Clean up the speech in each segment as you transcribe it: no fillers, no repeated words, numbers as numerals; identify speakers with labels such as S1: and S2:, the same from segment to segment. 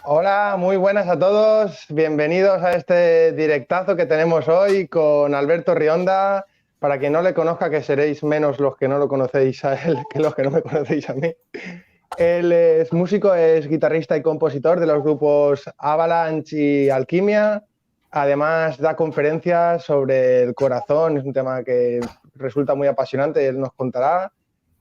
S1: Hola, muy buenas a todos. Bienvenidos a este directazo que tenemos hoy con Alberto Rionda. Para quien no le conozca, que seréis menos los que no lo conocéis a él que los que no me conocéis a mí. Él es músico, es guitarrista y compositor de los grupos Avalanche y Alquimia. Además, da conferencias sobre el corazón, es un tema que resulta muy apasionante, él nos contará.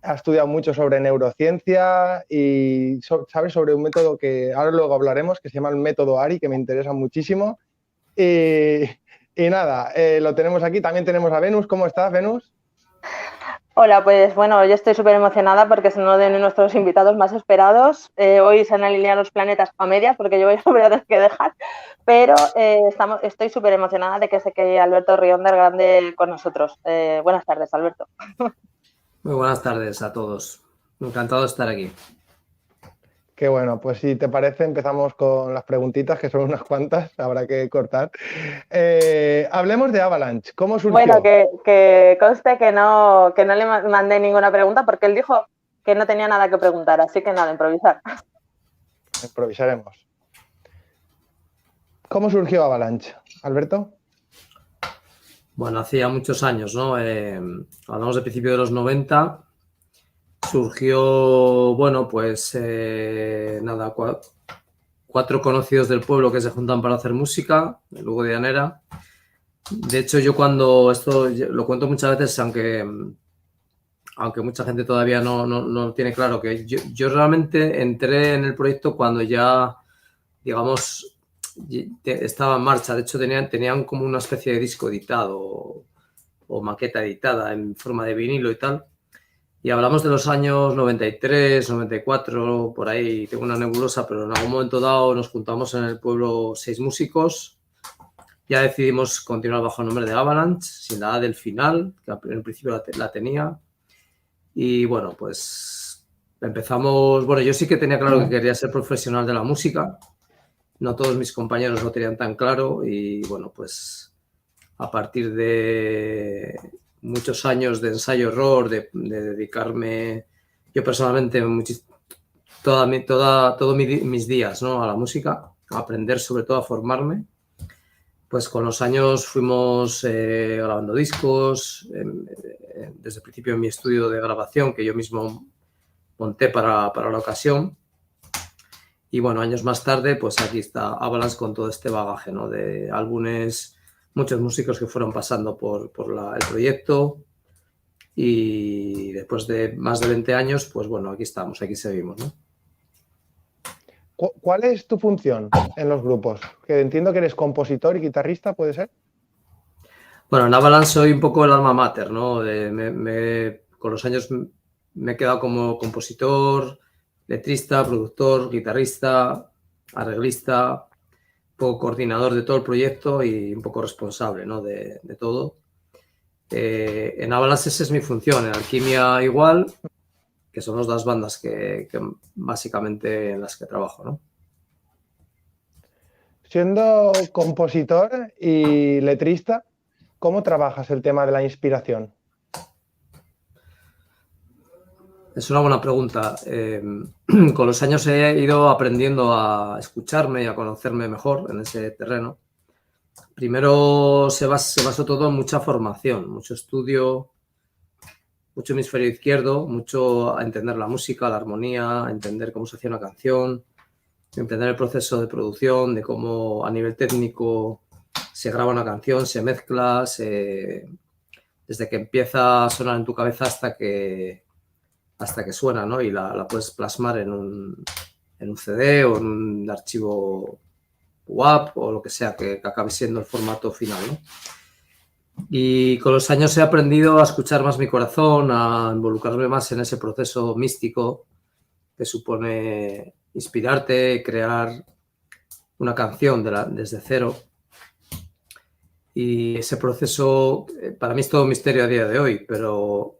S1: Ha estudiado mucho sobre neurociencia y sabe sobre un método que ahora luego hablaremos, que se llama el método ARI, que me interesa muchísimo. Y, y nada, lo tenemos aquí. También tenemos a Venus. ¿Cómo estás, Venus?
S2: Hola, pues bueno, yo estoy súper emocionada porque es uno de nuestros invitados más esperados. Hoy se han alineado los planetas a medias porque yo voy a tener que dejar, pero estoy súper emocionada de que se quede Alberto Rionda grande con nosotros. Buenas tardes, Alberto.
S3: Muy buenas tardes a todos. Encantado de estar aquí.
S1: Qué bueno, pues si te parece, empezamos con las preguntitas, que son unas cuantas, habrá que cortar. Hablemos de Avalanche. ¿Cómo
S2: Bueno,
S1: surgió?
S2: que conste que no le mandé ninguna pregunta porque él dijo que no tenía nada que preguntar, así que nada, improvisar.
S1: Improvisaremos. ¿Cómo surgió Avalanche, Alberto?
S3: Bueno, hacía muchos años, ¿no? Hablamos del principio de los 90. Surgió, bueno, pues nada, cuatro conocidos del pueblo que se juntan para hacer música, en Lugo de Llanera. De hecho, yo cuando esto lo cuento muchas veces, aunque mucha gente todavía no tiene claro, que yo realmente entré en el proyecto cuando ya, digamos, estaba en marcha. De hecho, tenían como una especie de disco editado o maqueta editada en forma de vinilo y tal. Y hablamos de los años 93, 94, por ahí tengo una nebulosa, pero en algún momento dado nos juntamos en el pueblo 6 músicos. Ya decidimos continuar bajo el nombre de Avalanche, sin la A del final, que en principio la tenía. Y bueno, pues empezamos. Bueno, yo sí que tenía claro que quería ser profesional de la música. No todos mis compañeros lo tenían tan claro y bueno, pues a partir de muchos años de ensayo-error, de dedicarme yo personalmente todos mis días, ¿no? A la música, a aprender, sobre todo a formarme, pues con los años fuimos grabando discos, desde el principio en mi estudio de grabación que yo mismo monté para la ocasión. Y bueno, años más tarde, pues aquí está Avalanche con todo este bagaje, ¿no? De álbumes, muchos músicos que fueron pasando por el proyecto. Y después de más de 20 años, pues bueno, aquí estamos, aquí seguimos, ¿no?
S1: ¿Cuál es tu función en los grupos? Que entiendo que eres compositor y guitarrista, ¿puede ser?
S3: Bueno, en Avalanche soy un poco el alma mater, ¿no? Con los años me he quedado como compositor, letrista, productor, guitarrista, arreglista, un poco coordinador de todo el proyecto y un poco responsable, ¿no? de todo. En Avalanche esa es mi función, en Alquimia igual, que son las dos bandas que básicamente en las que trabajo, ¿no?
S1: Siendo compositor y letrista, ¿cómo trabajas el tema de la inspiración?
S3: Es una buena pregunta. Con los años he ido aprendiendo a escucharme y a conocerme mejor en ese terreno. Primero se basó todo en mucha formación, mucho estudio, mucho hemisferio izquierdo, mucho a entender la música, la armonía, a entender cómo se hacía una canción, entender el proceso de producción, de cómo a nivel técnico se graba una canción, se mezcla, desde que empieza a sonar en tu cabeza hasta que suena, ¿no? Y la puedes plasmar en un CD o en un archivo WAP o lo que sea que acabe siendo el formato final, ¿no? Y con los años he aprendido a escuchar más mi corazón, a involucrarme más en ese proceso místico que supone inspirarte, crear una canción desde cero. Y ese proceso para mí es todo un misterio a día de hoy, pero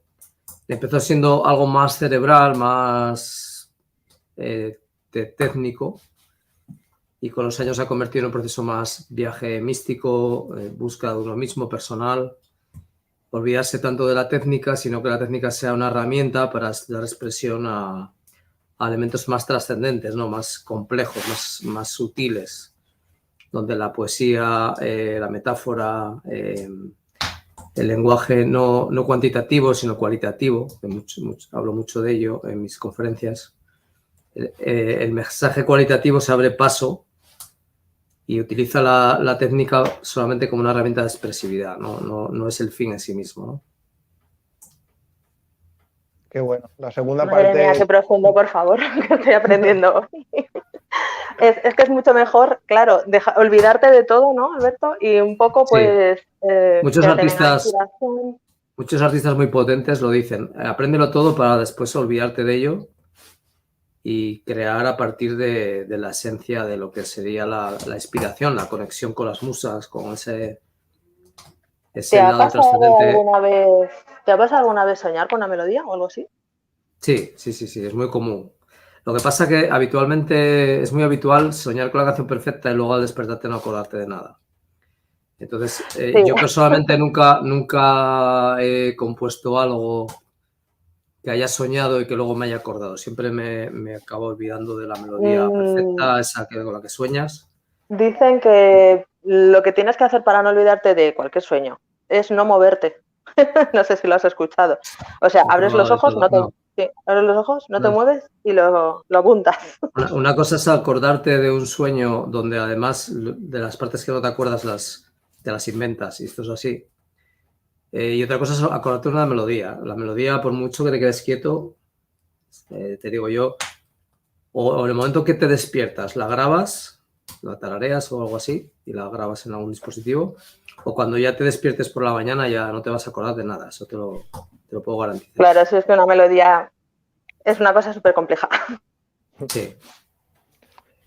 S3: empezó siendo algo más cerebral, más técnico, y con los años se ha convertido en un proceso más viaje místico, búsqueda de uno mismo, personal, olvidarse tanto de la técnica, sino que la técnica sea una herramienta para dar expresión a a elementos más trascendentes, ¿no? Más complejos, más sutiles, donde la poesía, la metáfora, el lenguaje no cuantitativo, sino cualitativo, hablo mucho de ello en mis conferencias. El mensaje cualitativo se abre paso y utiliza la técnica solamente como una herramienta de expresividad, no es el fin en sí mismo, ¿no?
S1: Qué bueno. La segunda
S2: Madre
S1: parte...
S2: mía, qué profundo, por favor, que estoy aprendiendo. Es que es mucho mejor, claro, olvidarte de todo, ¿no, Alberto? Y un poco, pues,
S3: muchos
S2: que te venga la
S3: artistas
S2: inspiración.
S3: Muchos artistas muy potentes lo dicen, apréndelo todo para después olvidarte de ello y crear a partir de la esencia de lo que sería la inspiración, la conexión con las musas, con ese lado trascendente.
S2: ¿Te ha pasado alguna vez soñar con una melodía o algo así?
S3: Sí, es muy común. Lo que pasa que habitualmente es muy habitual soñar con la canción perfecta y luego al despertarte no acordarte de nada. Entonces,
S2: Sí.
S3: yo personalmente nunca he compuesto algo que haya soñado y que luego me haya acordado. Siempre me acabo olvidando de la melodía perfecta, esa con la que sueñas.
S2: Dicen que lo que tienes que hacer para no olvidarte de cualquier sueño es no moverte. No sé si lo has escuchado. O sea, abres los ojos, no te mueves y lo apuntas.
S3: Una cosa es acordarte de un sueño donde además de las partes que no te acuerdas te las inventas y esto es así. Y otra cosa es acordarte de una melodía. La melodía, por mucho que te quedes quieto, te digo yo, o en el momento que te despiertas, la grabas, la tarareas o algo así, y la grabas en algún dispositivo, o cuando ya te despiertes por la mañana ya no te vas a acordar de nada, eso te lo puedo garantizar.
S2: Claro, si es que una melodía es una cosa súper compleja.
S3: Sí.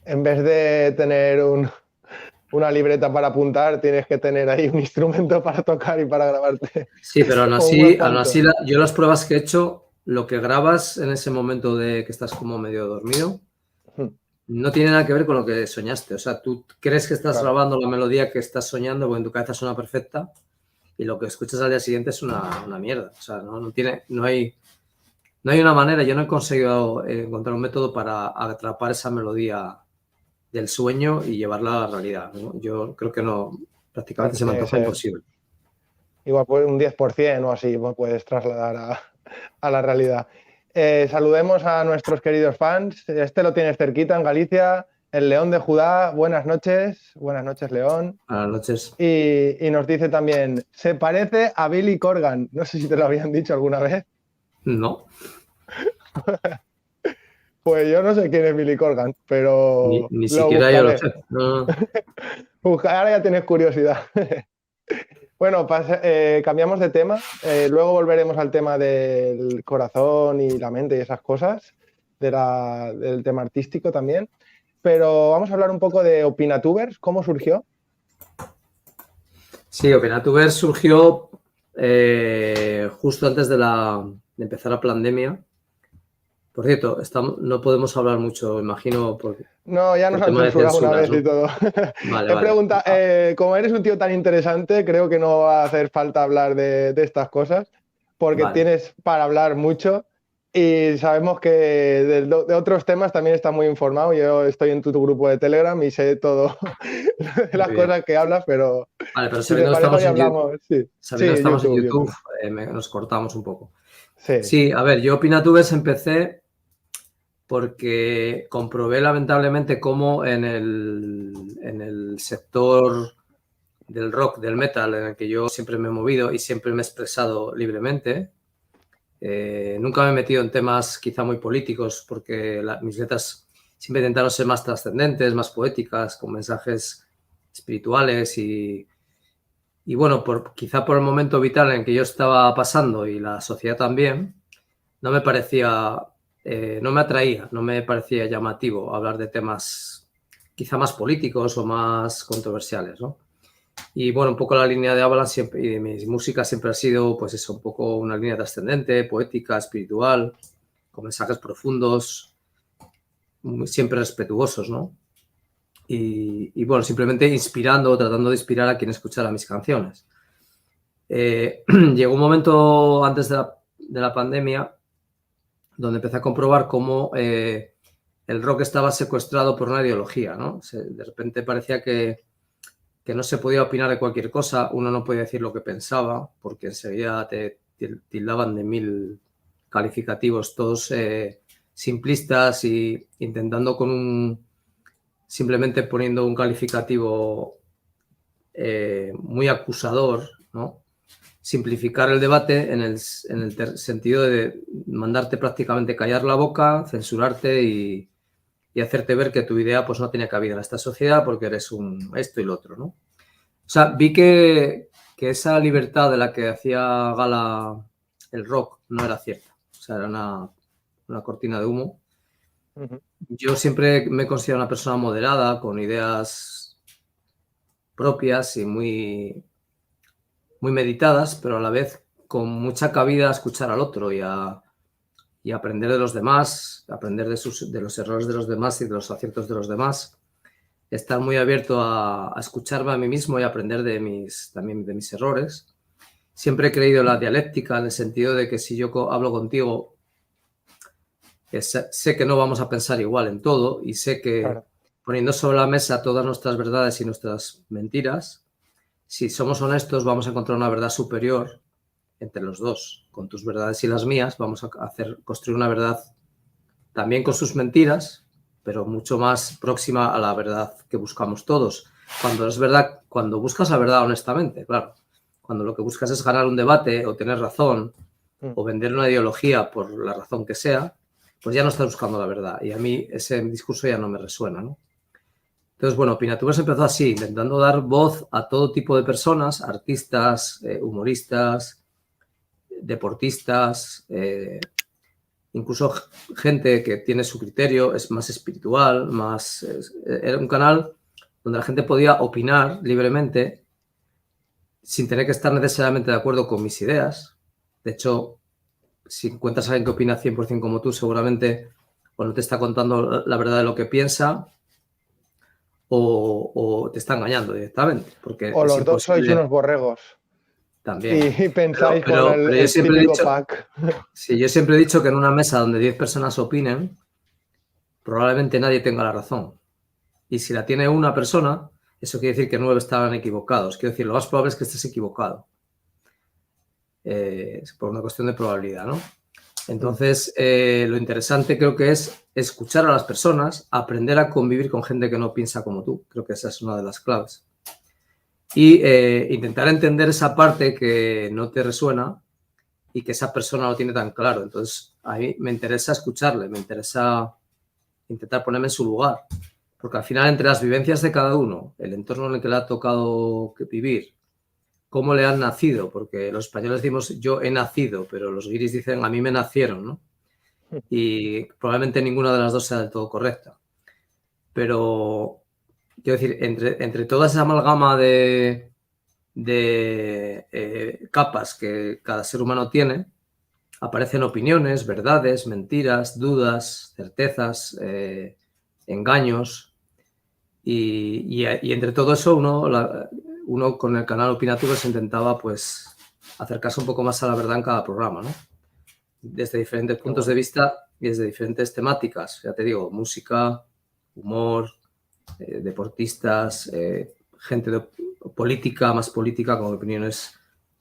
S1: En vez de tener una libreta para apuntar, tienes que tener ahí un instrumento para tocar y para grabarte.
S3: Sí, pero aún así yo las pruebas que he hecho, lo que grabas en ese momento de que estás como medio dormido, no tiene nada que ver con lo que soñaste. O sea, tú crees que estás grabando la melodía que estás soñando porque en tu cabeza suena perfecta y lo que escuchas al día siguiente es una mierda. O sea, no hay una manera, yo no he conseguido encontrar un método para atrapar esa melodía del sueño y llevarla a la realidad, ¿no? Yo creo que no, prácticamente se me antoja imposible.
S1: Igual pues un 10% o así puedes trasladar a la realidad. Saludemos a nuestros queridos fans. Este lo tienes cerquita en Galicia, el León de Judá. Buenas noches. Buenas noches, León.
S3: Buenas noches.
S1: Y nos dice también, se parece a Billy Corgan. No sé si te lo habían dicho alguna vez.
S3: No.
S1: Pues yo no sé quién es Billy Corgan, pero
S3: ni siquiera yo lo sé.
S1: No. Ahora ya tienes curiosidad. Bueno, cambiamos de tema. Luego volveremos al tema del corazón y la mente y esas cosas, del tema artístico también. Pero vamos a hablar un poco de Opinatubers. ¿Cómo surgió?
S3: Sí, Opinatubers surgió justo antes de empezar la pandemia. Por cierto, no podemos hablar mucho, imagino.
S1: No, ya nos han censurado una vez, ¿no? Y todo.
S3: Vale.
S1: Pregunta, como eres un tío tan interesante, creo que no va a hacer falta hablar de estas cosas, porque tienes para hablar mucho y sabemos que de otros temas también estás muy informado. Yo estoy en tu grupo de Telegram y sé todo de las cosas que hablas, pero...
S3: Vale, pero sabiendo que estamos en YouTube, nos cortamos un poco. Sí, a ver, yo Opinatubers empecé porque comprobé lamentablemente cómo en el sector del rock, del metal, en el que yo siempre me he movido y siempre me he expresado libremente, nunca me he metido en temas quizá muy políticos porque mis letras siempre intentaron ser más trascendentes, más poéticas, con mensajes espirituales y bueno, quizá por el momento vital en el que yo estaba pasando y la sociedad también, no me atraía, no me parecía llamativo hablar de temas quizá más políticos o más controversiales, ¿no? Y bueno, un poco la línea de Avalanche y de mi música siempre ha sido, pues eso, un poco una línea trascendente, poética, espiritual, con mensajes profundos, siempre respetuosos, ¿no? Y bueno, simplemente tratando de inspirar a quien escuchara mis canciones. Llegó un momento antes de la pandemia donde empecé a comprobar cómo el rock estaba secuestrado por una ideología, ¿no? De repente parecía que no se podía opinar de cualquier cosa, uno no podía decir lo que pensaba, porque enseguida te tildaban de 1000 calificativos, todos simplistas, y intentando simplemente poniendo un calificativo muy acusador, ¿no? Simplificar el debate en el sentido de mandarte prácticamente callar la boca, censurarte y hacerte ver que tu idea pues no tenía cabida en esta sociedad porque eres un esto y lo otro, ¿no? O sea, vi que esa libertad de la que hacía gala el rock no era cierta. O sea, era una cortina de humo. Yo siempre me considero una persona moderada, con ideas propias y muy meditadas, pero a la vez con mucha cabida a escuchar al otro y aprender de los demás, aprender de los errores de los demás y de los aciertos de los demás, estar muy abierto a escucharme a mí mismo y aprender también de mis errores. Siempre he creído en la dialéctica, en el sentido de que si yo hablo contigo, sé que no vamos a pensar igual en todo, y sé que claro, poniendo sobre la mesa todas nuestras verdades y nuestras mentiras, si somos honestos vamos a encontrar una verdad superior entre los dos. Con tus verdades y las mías vamos a construir una verdad también con sus mentiras, pero mucho más próxima a la verdad que buscamos todos. Cuando buscas la verdad honestamente, claro. Cuando lo que buscas es ganar un debate o tener razón o vender una ideología por la razón que sea, pues ya no estás buscando la verdad. Y a mí ese discurso ya no me resuena, ¿no? Entonces, bueno, Opinatubers empezó así, intentando dar voz a todo tipo de personas, artistas, humoristas, deportistas, incluso gente que tiene su criterio, es más espiritual, era un canal donde la gente podía opinar libremente sin tener que estar necesariamente de acuerdo con mis ideas. De hecho, si encuentras a alguien que opina 100% como tú, seguramente o no te está contando la verdad de lo que piensa o te está engañando directamente. Porque
S1: o los dos sois unos borregos.
S3: También.
S1: Y pensáis con el
S3: yo siempre
S1: típico
S3: he dicho,
S1: pack.
S3: Sí, yo siempre he dicho que en una mesa donde 10 personas opinen, probablemente nadie tenga la razón. Y si la tiene una persona, eso quiere decir que 9 estaban equivocados. Quiero decir, lo más probable es que estés equivocado. Es por una cuestión de probabilidad, ¿no? Entonces, lo interesante creo que es escuchar a las personas, aprender a convivir con gente que no piensa como tú. Creo que esa es una de las claves. Y intentar entender esa parte que no te resuena y que esa persona no tiene tan claro. Entonces, a mí me interesa escucharle, me interesa intentar ponerme en su lugar. Porque al final, entre las vivencias de cada uno, el entorno en el que le ha tocado vivir, cómo le han nacido, porque los españoles decimos yo he nacido, pero los guiris dicen a mí me nacieron, ¿no? Y probablemente ninguna de las dos sea del todo correcta. Pero, quiero decir, entre toda esa amalgama de capas que cada ser humano tiene, aparecen opiniones, verdades, mentiras, dudas, certezas, engaños, y entre todo eso uno con el canal Opinatubers intentaba pues acercarse un poco más a la verdad en cada programa, ¿no? Desde diferentes puntos de vista y desde diferentes temáticas, ya te digo, música, humor, deportistas, gente de política, con opiniones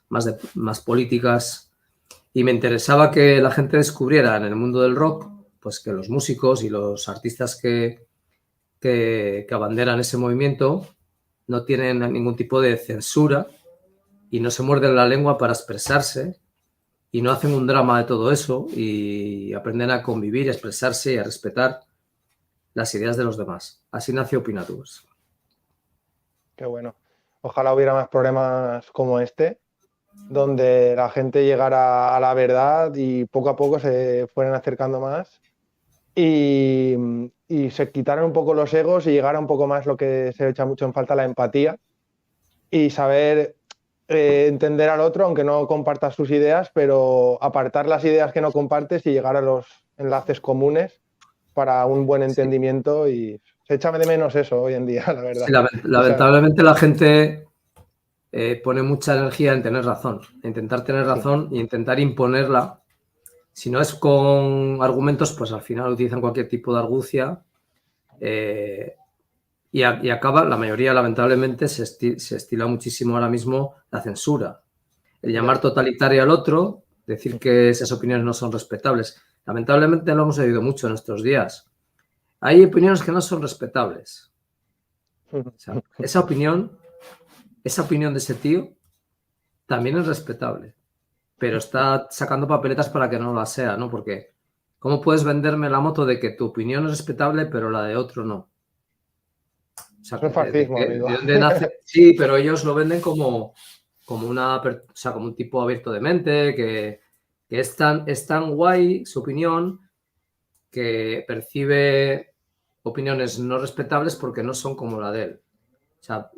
S3: más políticas, y me interesaba que la gente descubriera en el mundo del rock pues que los músicos y los artistas que abanderan ese movimiento no tienen ningún tipo de censura y no se muerden la lengua para expresarse y no hacen un drama de todo eso y aprenden a convivir, a expresarse y a respetar las ideas de los demás. Así nació Opinatubers.
S1: Qué bueno. Ojalá hubiera más programas como este, donde la gente llegara a la verdad y poco a poco se fueran acercando más y se quitaran un poco los egos y llegara un poco más lo que se echa mucho en falta, la empatía y saber entender al otro, aunque no compartas sus ideas, pero apartar las ideas que no compartes y llegar a los enlaces comunes para un buen entendimiento. Y se echa de menos eso hoy en día, la verdad.
S3: Sí, lamentablemente la gente pone mucha energía en tener razón, en intentar tener razón y intentar imponerla Si no es con argumentos, pues al final utilizan cualquier tipo de argucia y acaba, la mayoría lamentablemente se estila muchísimo ahora mismo la censura. El llamar totalitario al otro, decir que esas opiniones no son respetables. Lamentablemente lo hemos oído mucho en estos días. Hay opiniones que no son respetables. O sea, esa opinión de ese tío también es respetable, pero está sacando papeletas para que no la sea, ¿no? Porque ¿cómo puedes venderme la moto de que tu opinión es respetable, pero la de otro no? O sea,
S1: Eso es fascismo, amigo.
S3: ¿de dónde nace? Sí, pero ellos lo venden como como un tipo abierto de mente, que es tan guay su opinión que percibe opiniones no respetables porque no son como la de él. O sea,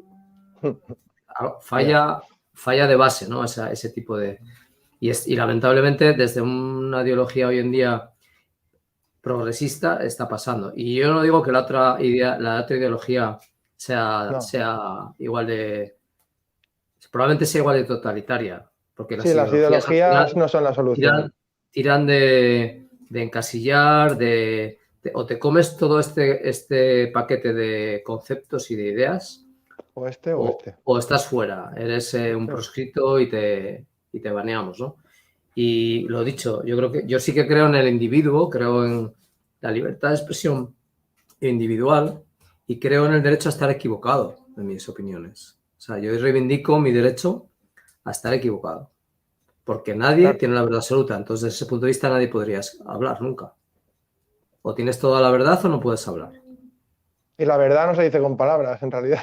S3: falla de base, ¿no? Ese tipo de... Y lamentablemente desde una ideología hoy en día progresista está pasando. Y yo no digo que la otra ideología sea igual de... Probablemente sea igual de totalitaria, porque las ideologías al final
S1: no son la solución.
S3: Tiran de encasillar, o te comes todo este paquete de conceptos y de ideas,
S1: o
S3: estás fuera, eres un proscrito y te baneamos, ¿no? Y lo dicho, yo sí que creo en el individuo, creo en la libertad de expresión individual y creo en el derecho a estar equivocado en mis opiniones. O sea, yo reivindico mi derecho a estar equivocado. Porque nadie tiene la verdad absoluta. Entonces, desde ese punto de vista, nadie podría hablar nunca. O tienes toda la verdad o no puedes hablar.
S1: Y la verdad no se dice con palabras, en realidad.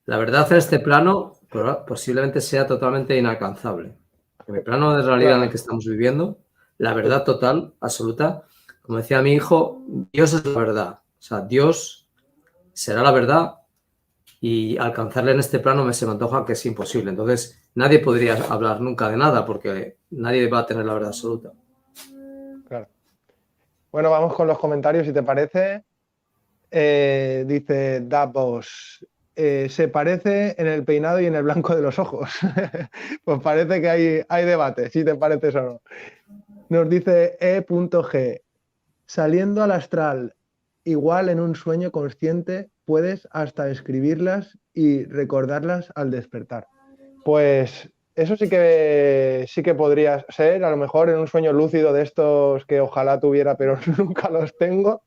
S3: La verdad en este plano posiblemente sea totalmente inalcanzable. En el plano de realidad en el que estamos viviendo, la verdad total, absoluta, como decía mi hijo, Dios es la verdad. O sea, Dios será la verdad y alcanzarle en este plano se me antoja que es imposible. Entonces, nadie podría hablar nunca de nada porque nadie va a tener la verdad absoluta.
S1: Claro. Bueno, vamos con los comentarios, si te parece. Dice Davos, se parece en el peinado y en el blanco de los ojos. Pues parece que hay debate, si te parece eso o no. Nos dice E.G, saliendo al astral, igual en un sueño consciente, puedes hasta escribirlas y recordarlas al despertar. Pues eso sí que podría ser, a lo mejor en un sueño lúcido de estos que ojalá tuviera, pero nunca los tengo.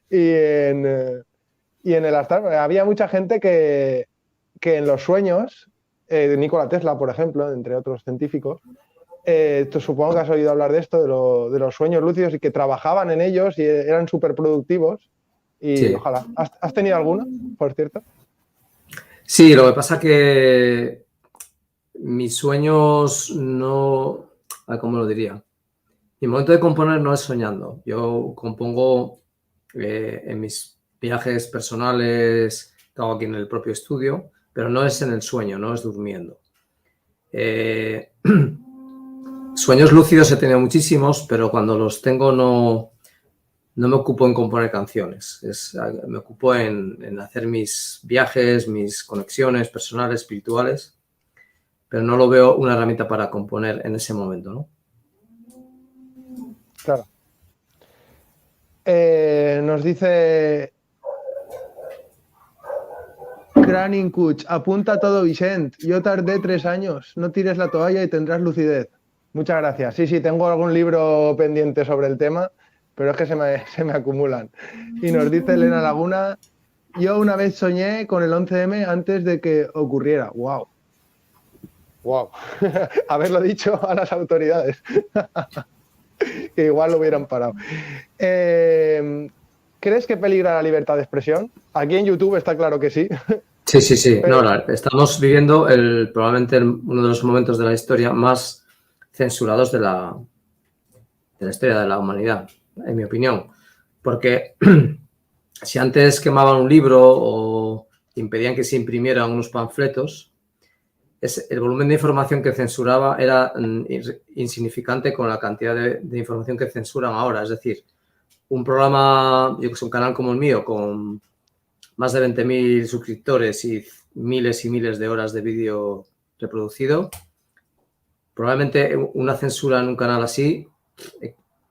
S1: Y en el astral, había mucha gente que en los sueños, Nikola Tesla, por ejemplo, entre otros científicos, tú supongo que has oído hablar de esto, de los sueños lúcidos y que trabajaban en ellos y eran súper productivos. Y sí. Ojalá. ¿Has tenido alguno, por cierto?
S3: Sí, lo que pasa que mis sueños no... ¿Cómo lo diría? Mi momento de componer no es soñando. Yo compongo en mis viajes personales que hago aquí en el propio estudio, pero no es en el sueño, no es durmiendo. Sueños lúcidos he tenido muchísimos, pero cuando los tengo no me ocupo en componer canciones. Me ocupo en hacer mis viajes, mis conexiones personales, espirituales, pero no lo veo una herramienta para componer en ese momento, ¿no?
S1: Claro. Nos dice Craning Kuch, apunta todo, Vicent. Yo tardé 3 años. No tires la toalla y tendrás lucidez. Muchas gracias. Sí, tengo algún libro pendiente sobre el tema, pero es que se me acumulan. Y nos dice Elena Laguna, yo una vez soñé con el 11M antes de que ocurriera. ¡Wow! ¡Wow! Haberlo dicho a las autoridades. Que igual lo hubieran parado. ¿Crees que peligra la libertad de expresión? Aquí en YouTube está claro que sí.
S3: Sí. Pero... No, estamos viviendo probablemente uno de los momentos de la historia más censurados de la historia de la humanidad, en mi opinión. Porque si antes quemaban un libro o impedían que se imprimieran unos panfletos, el volumen de información que censuraba era insignificante con la cantidad de información que censuran ahora. Es decir, un programa, yo que sé, un canal como el mío, con más de 20.000 suscriptores y miles y miles de horas de vídeo reproducido, probablemente una censura en un canal así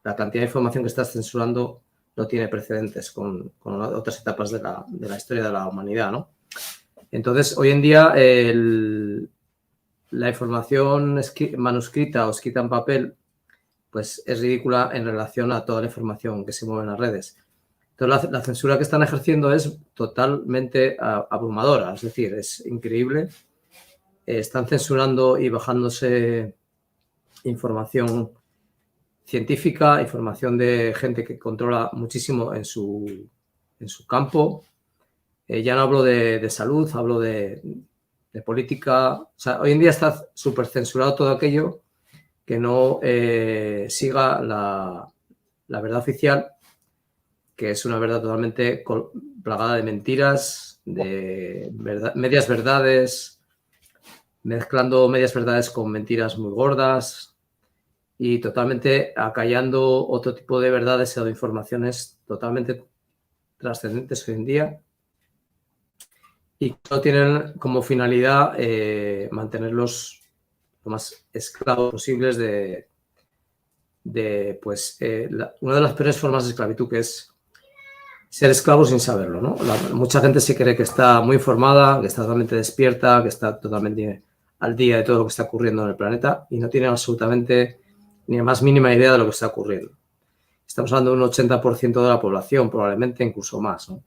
S3: la cantidad de información que estás censurando no tiene precedentes con otras etapas de la historia de la humanidad, ¿no? Entonces, hoy en día, la información manuscrita o escrita en papel, pues es ridícula en relación a toda la información que se mueve en las redes. Entonces, la censura que están ejerciendo es totalmente abrumadora, es decir, es increíble. Están censurando y bajándose información científica, información de gente que controla muchísimo en su campo. Ya no hablo de salud, hablo de política. O sea, hoy en día está súper censurado todo aquello que no siga la verdad oficial, que es una verdad totalmente plagada de mentiras, de medias verdades, mezclando medias verdades con mentiras muy gordas y totalmente acallando otro tipo de verdades o de informaciones totalmente trascendentes hoy en día y que no tienen como finalidad mantenerlos lo más esclavos posibles una de las peores formas de esclavitud, que es ser esclavo sin saberlo, ¿no? Mucha gente se cree que está muy informada, que está totalmente despierta, que está totalmente al día de todo lo que está ocurriendo en el planeta y no tiene absolutamente ni la más mínima idea de lo que está ocurriendo. Estamos hablando de un 80% de la población, probablemente incluso más, ¿no?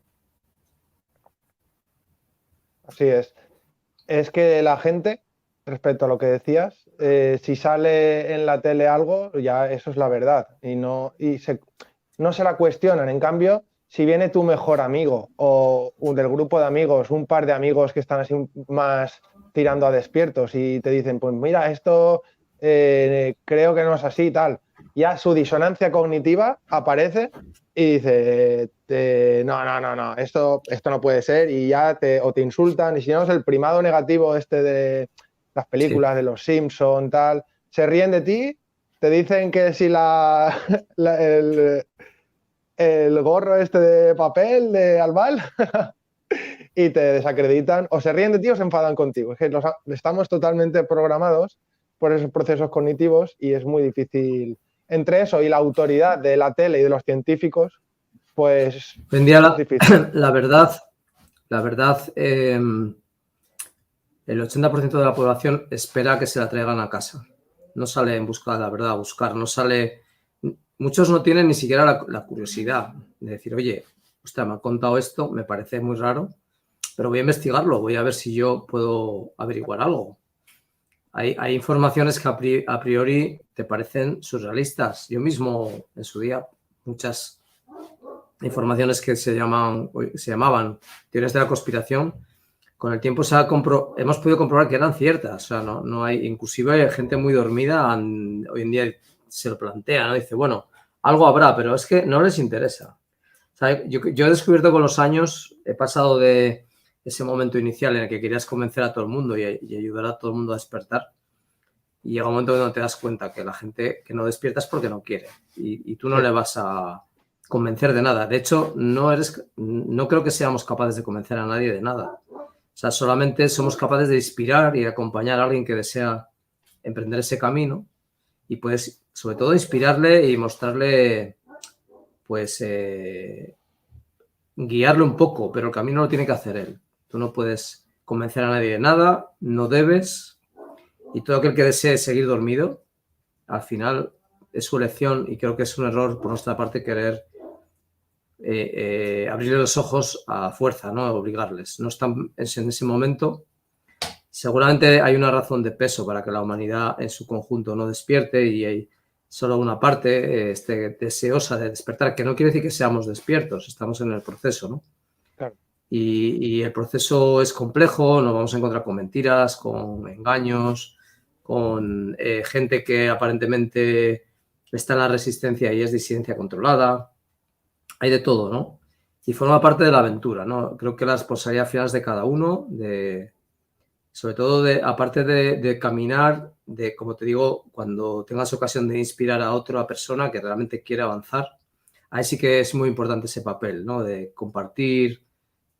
S1: Así es. Es que la gente, respecto a lo que decías, si sale en la tele algo, ya eso es la verdad no se la cuestionan. En cambio, si viene tu mejor amigo o del grupo de amigos, un par de amigos que están así más tirando a despiertos y te dicen, pues mira, esto creo que no es así y tal, ya su disonancia cognitiva aparece y dice, no, esto no puede ser y ya o te insultan y si no es el primado negativo de las películas de los Simpson, tal, se ríen de ti, te dicen que si el gorro de papel de Albal y te desacreditan, o se ríen de ti o se enfadan contigo. Es que estamos totalmente programados por esos procesos cognitivos y es muy difícil. Entre eso y la autoridad de la tele y de los científicos, pues
S3: hoy en día
S1: es difícil.
S3: la verdad, el 80% de la población espera que se la traigan a casa. No sale en busca de la verdad, a buscar, no sale. Muchos no tienen ni siquiera la curiosidad de decir, oye, ostras, me han contado esto, me parece muy raro, pero voy a investigarlo, voy a ver si yo puedo averiguar algo. Hay informaciones que a priori te parecen surrealistas. Yo mismo, en su día, muchas informaciones que se llamaban teorías de la conspiración, con el tiempo hemos podido comprobar que eran ciertas. O sea, no hay, inclusive hay gente muy dormida hoy en día se lo plantea, ¿no? Dice, bueno, algo habrá, pero es que no les interesa. O sea, yo he descubierto con los años, he pasado de ese momento inicial en el que querías convencer a todo el mundo y ayudar a todo el mundo a despertar. Y llega un momento donde te das cuenta que la gente que no despierta es porque no quiere. Y tú no le vas a convencer de nada. De hecho, no creo que seamos capaces de convencer a nadie de nada. O sea, solamente somos capaces de inspirar y de acompañar a alguien que desea emprender ese camino y puedes, sobre todo, inspirarle y mostrarle, pues, guiarle un poco, pero el camino lo tiene que hacer él. Tú no puedes convencer a nadie de nada, no debes, y todo aquel que desee seguir dormido, al final es su elección y creo que es un error por nuestra parte querer abrirle los ojos a fuerza, ¿no? Obligarles. No están en ese momento. Seguramente hay una razón de peso para que la humanidad en su conjunto no despierte y hay solo una parte deseosa de despertar, que no quiere decir que seamos despiertos, estamos en el proceso, ¿no?
S1: Claro.
S3: Y el proceso es complejo, nos vamos a encontrar con mentiras, con engaños, con gente que aparentemente está en la resistencia y es disidencia controlada. Hay de todo, ¿no? Y forma parte de la aventura, ¿no? Creo que la responsabilidad final es de cada uno, sobre todo aparte de caminar, como te digo, cuando tengas ocasión de inspirar a otra persona que realmente quiere avanzar, ahí sí que es muy importante ese papel, ¿no? De compartir,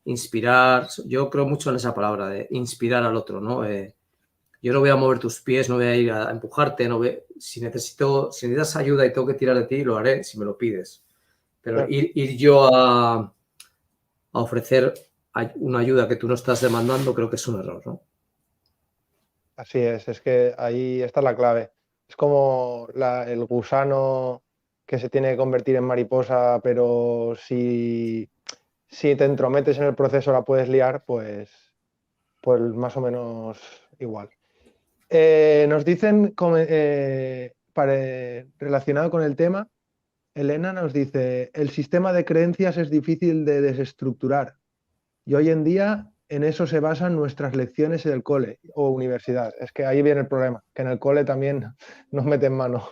S3: inspirar. Yo creo mucho en esa palabra, de inspirar al otro, ¿no? Yo no voy a mover tus pies, no voy a ir a empujarte, si necesitas ayuda y tengo que tirar de ti, lo haré si me lo pides. Pero
S1: Claro.
S3: ir yo a ofrecer una ayuda que tú no estás demandando, creo que es un error, ¿no?
S1: Así es que ahí está la clave. Es como el gusano que se tiene que convertir en mariposa, pero si te entrometes en el proceso la puedes liar, pues más o menos igual. Nos dicen, relacionado con el tema, Elena nos dice, el sistema de creencias es difícil de desestructurar y hoy en día en eso se basan nuestras lecciones en el cole o universidad. Es que ahí viene el problema, que en el cole también nos meten mano.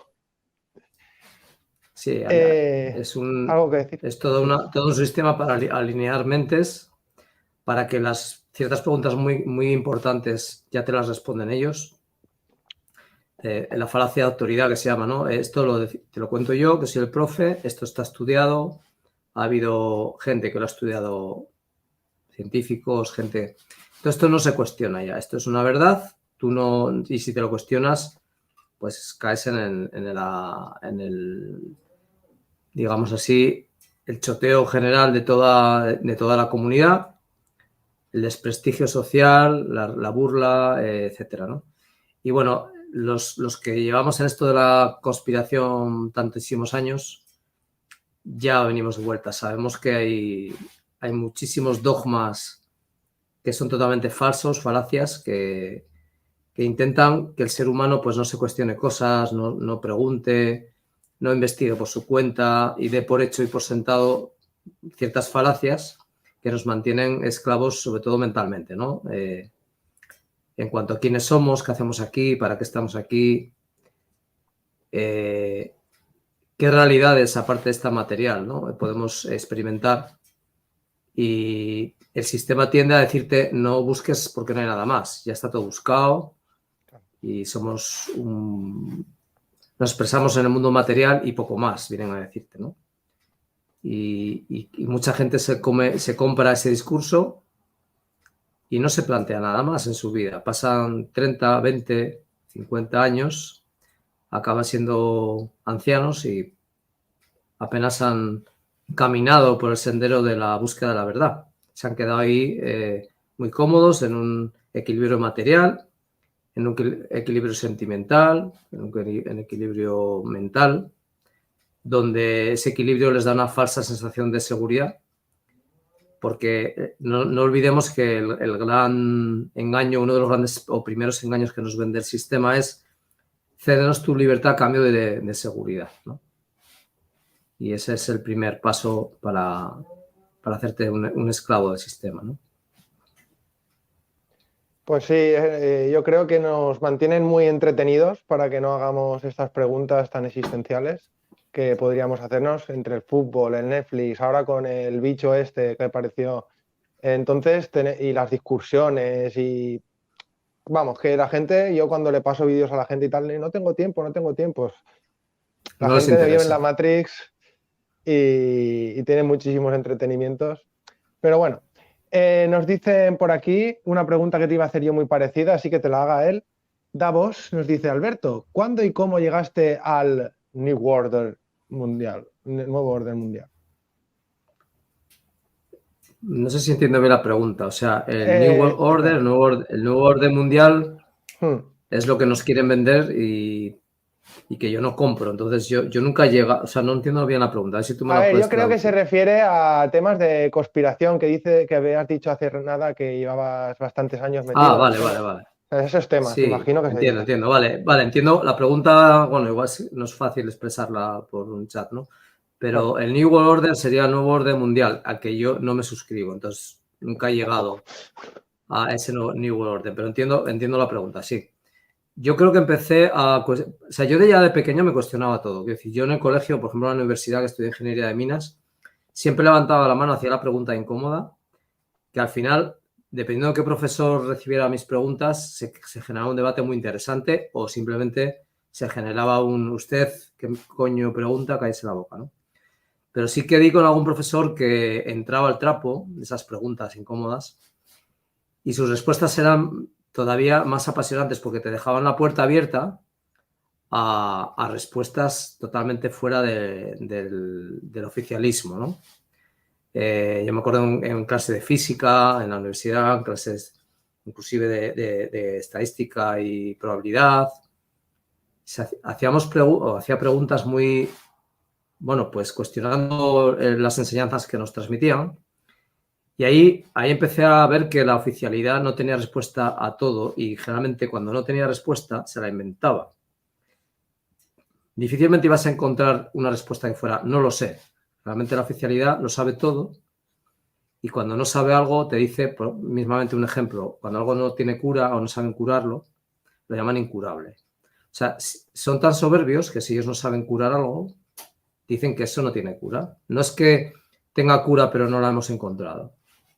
S3: Sí,
S1: ¿Algo que decir?
S3: es todo un sistema para alinear mentes, para que las ciertas preguntas muy, muy importantes ya te las responden ellos. La falacia de autoridad que se llama, ¿no? Esto te lo cuento yo, que soy el profe, esto está estudiado, ha habido gente que lo ha estudiado, científicos, gente... Todo esto no se cuestiona ya, esto es una verdad, tú no... Y si te lo cuestionas, pues caes en el digamos así, el choteo general de toda la comunidad, el desprestigio social, la burla, etcétera, ¿no? Y bueno, los que llevamos en esto de la conspiración tantísimos años, ya venimos de vuelta. Sabemos que hay muchísimos dogmas que son totalmente falsos, falacias, que intentan que el ser humano pues no se cuestione cosas, no pregunte, no investigue por su cuenta y dé por hecho y por sentado ciertas falacias que nos mantienen esclavos, sobre todo mentalmente, ¿no? En cuanto a quiénes somos, qué hacemos aquí, para qué estamos aquí, qué realidades, aparte de esta material, ¿no? Podemos experimentar. Y el sistema tiende a decirte no busques porque no hay nada más, ya está todo buscado y nos expresamos en el mundo material y poco más, vienen a decirte, ¿no? Y mucha gente se compra ese discurso y no se plantea nada más en su vida. Pasan 30, 20, 50 años, acaban siendo ancianos y apenas han caminado por el sendero de la búsqueda de la verdad. Se han quedado ahí muy cómodos en un equilibrio material, en un equilibrio sentimental, en un equilibrio mental, donde ese equilibrio les da una falsa sensación de seguridad, porque no olvidemos que el gran engaño, uno de los grandes o primeros engaños que nos vende el sistema es cédenos tu libertad a cambio de seguridad, ¿no? Y ese es el primer paso para hacerte un esclavo del sistema, ¿no?
S1: Pues sí, yo creo que nos mantienen muy entretenidos para que no hagamos estas preguntas tan existenciales que podríamos hacernos entre el fútbol, el Netflix, ahora con el bicho este que apareció. Entonces, y las discusiones y... Vamos, que la gente, yo cuando le paso vídeos a la gente y tal, no tengo tiempo. La
S3: No les
S1: gente vive en la
S3: interesa.
S1: Matrix y tiene muchísimos entretenimientos. Pero bueno, nos dicen por aquí una pregunta que te iba a hacer yo muy parecida, así que te la haga él. Davos nos dice, Alberto, ¿cuándo y cómo llegaste al New Order Mundial? Nuevo orden mundial.
S3: No sé si entiendo bien la pregunta. O sea, el New World Order, el nuevo orden mundial es lo que nos quieren vender y que yo no compro. Entonces, yo nunca llega, o sea, no entiendo bien la pregunta. A ver si tú me la puedes
S1: yo creo que se
S3: traducir.
S1: refiere a temas de conspiración que habías dicho hace nada que llevabas bastantes años metido.
S3: Ah, vale.
S1: Esos temas,
S3: Sí,
S1: imagino que se dice.
S3: entiendo. Vale, entiendo. La pregunta, bueno, igual no es fácil expresarla por un chat, ¿no? Pero
S1: Claro.
S3: el New World Order sería el nuevo orden mundial, al que yo no me suscribo. Entonces, nunca he llegado a ese New World Order. Pero entiendo la pregunta, sí. Yo creo que empecé o sea, yo ya de pequeño me cuestionaba todo. Quiero decir, yo en el colegio, por ejemplo, en la universidad que estudié ingeniería de minas, siempre levantaba la mano, hacía la pregunta incómoda, que al final, dependiendo de qué profesor recibiera mis preguntas, se generaba un debate muy interesante o simplemente se generaba usted, ¿qué coño pregunta? Cállese la boca, ¿no? Pero sí que di con algún profesor que entraba al trapo de esas preguntas incómodas y sus respuestas eran todavía más apasionantes porque te dejaban la puerta abierta a respuestas totalmente fuera del oficialismo, ¿no? Yo me acuerdo en clase de física, en la universidad, en clases inclusive de estadística y probabilidad. Hacía preguntas muy, bueno, pues cuestionando las enseñanzas que nos transmitían. Y ahí empecé a ver que la oficialidad no tenía respuesta a todo y generalmente cuando no tenía respuesta se la inventaba. Difícilmente ibas a encontrar una respuesta que fuera no lo sé. Realmente la oficialidad lo sabe todo y cuando no sabe algo te dice, por, mismamente un ejemplo, cuando algo no tiene cura o no saben curarlo, lo llaman incurable. O sea, son tan soberbios que si ellos no saben curar algo, dicen que eso no tiene cura. No es que tenga cura pero no la hemos encontrado,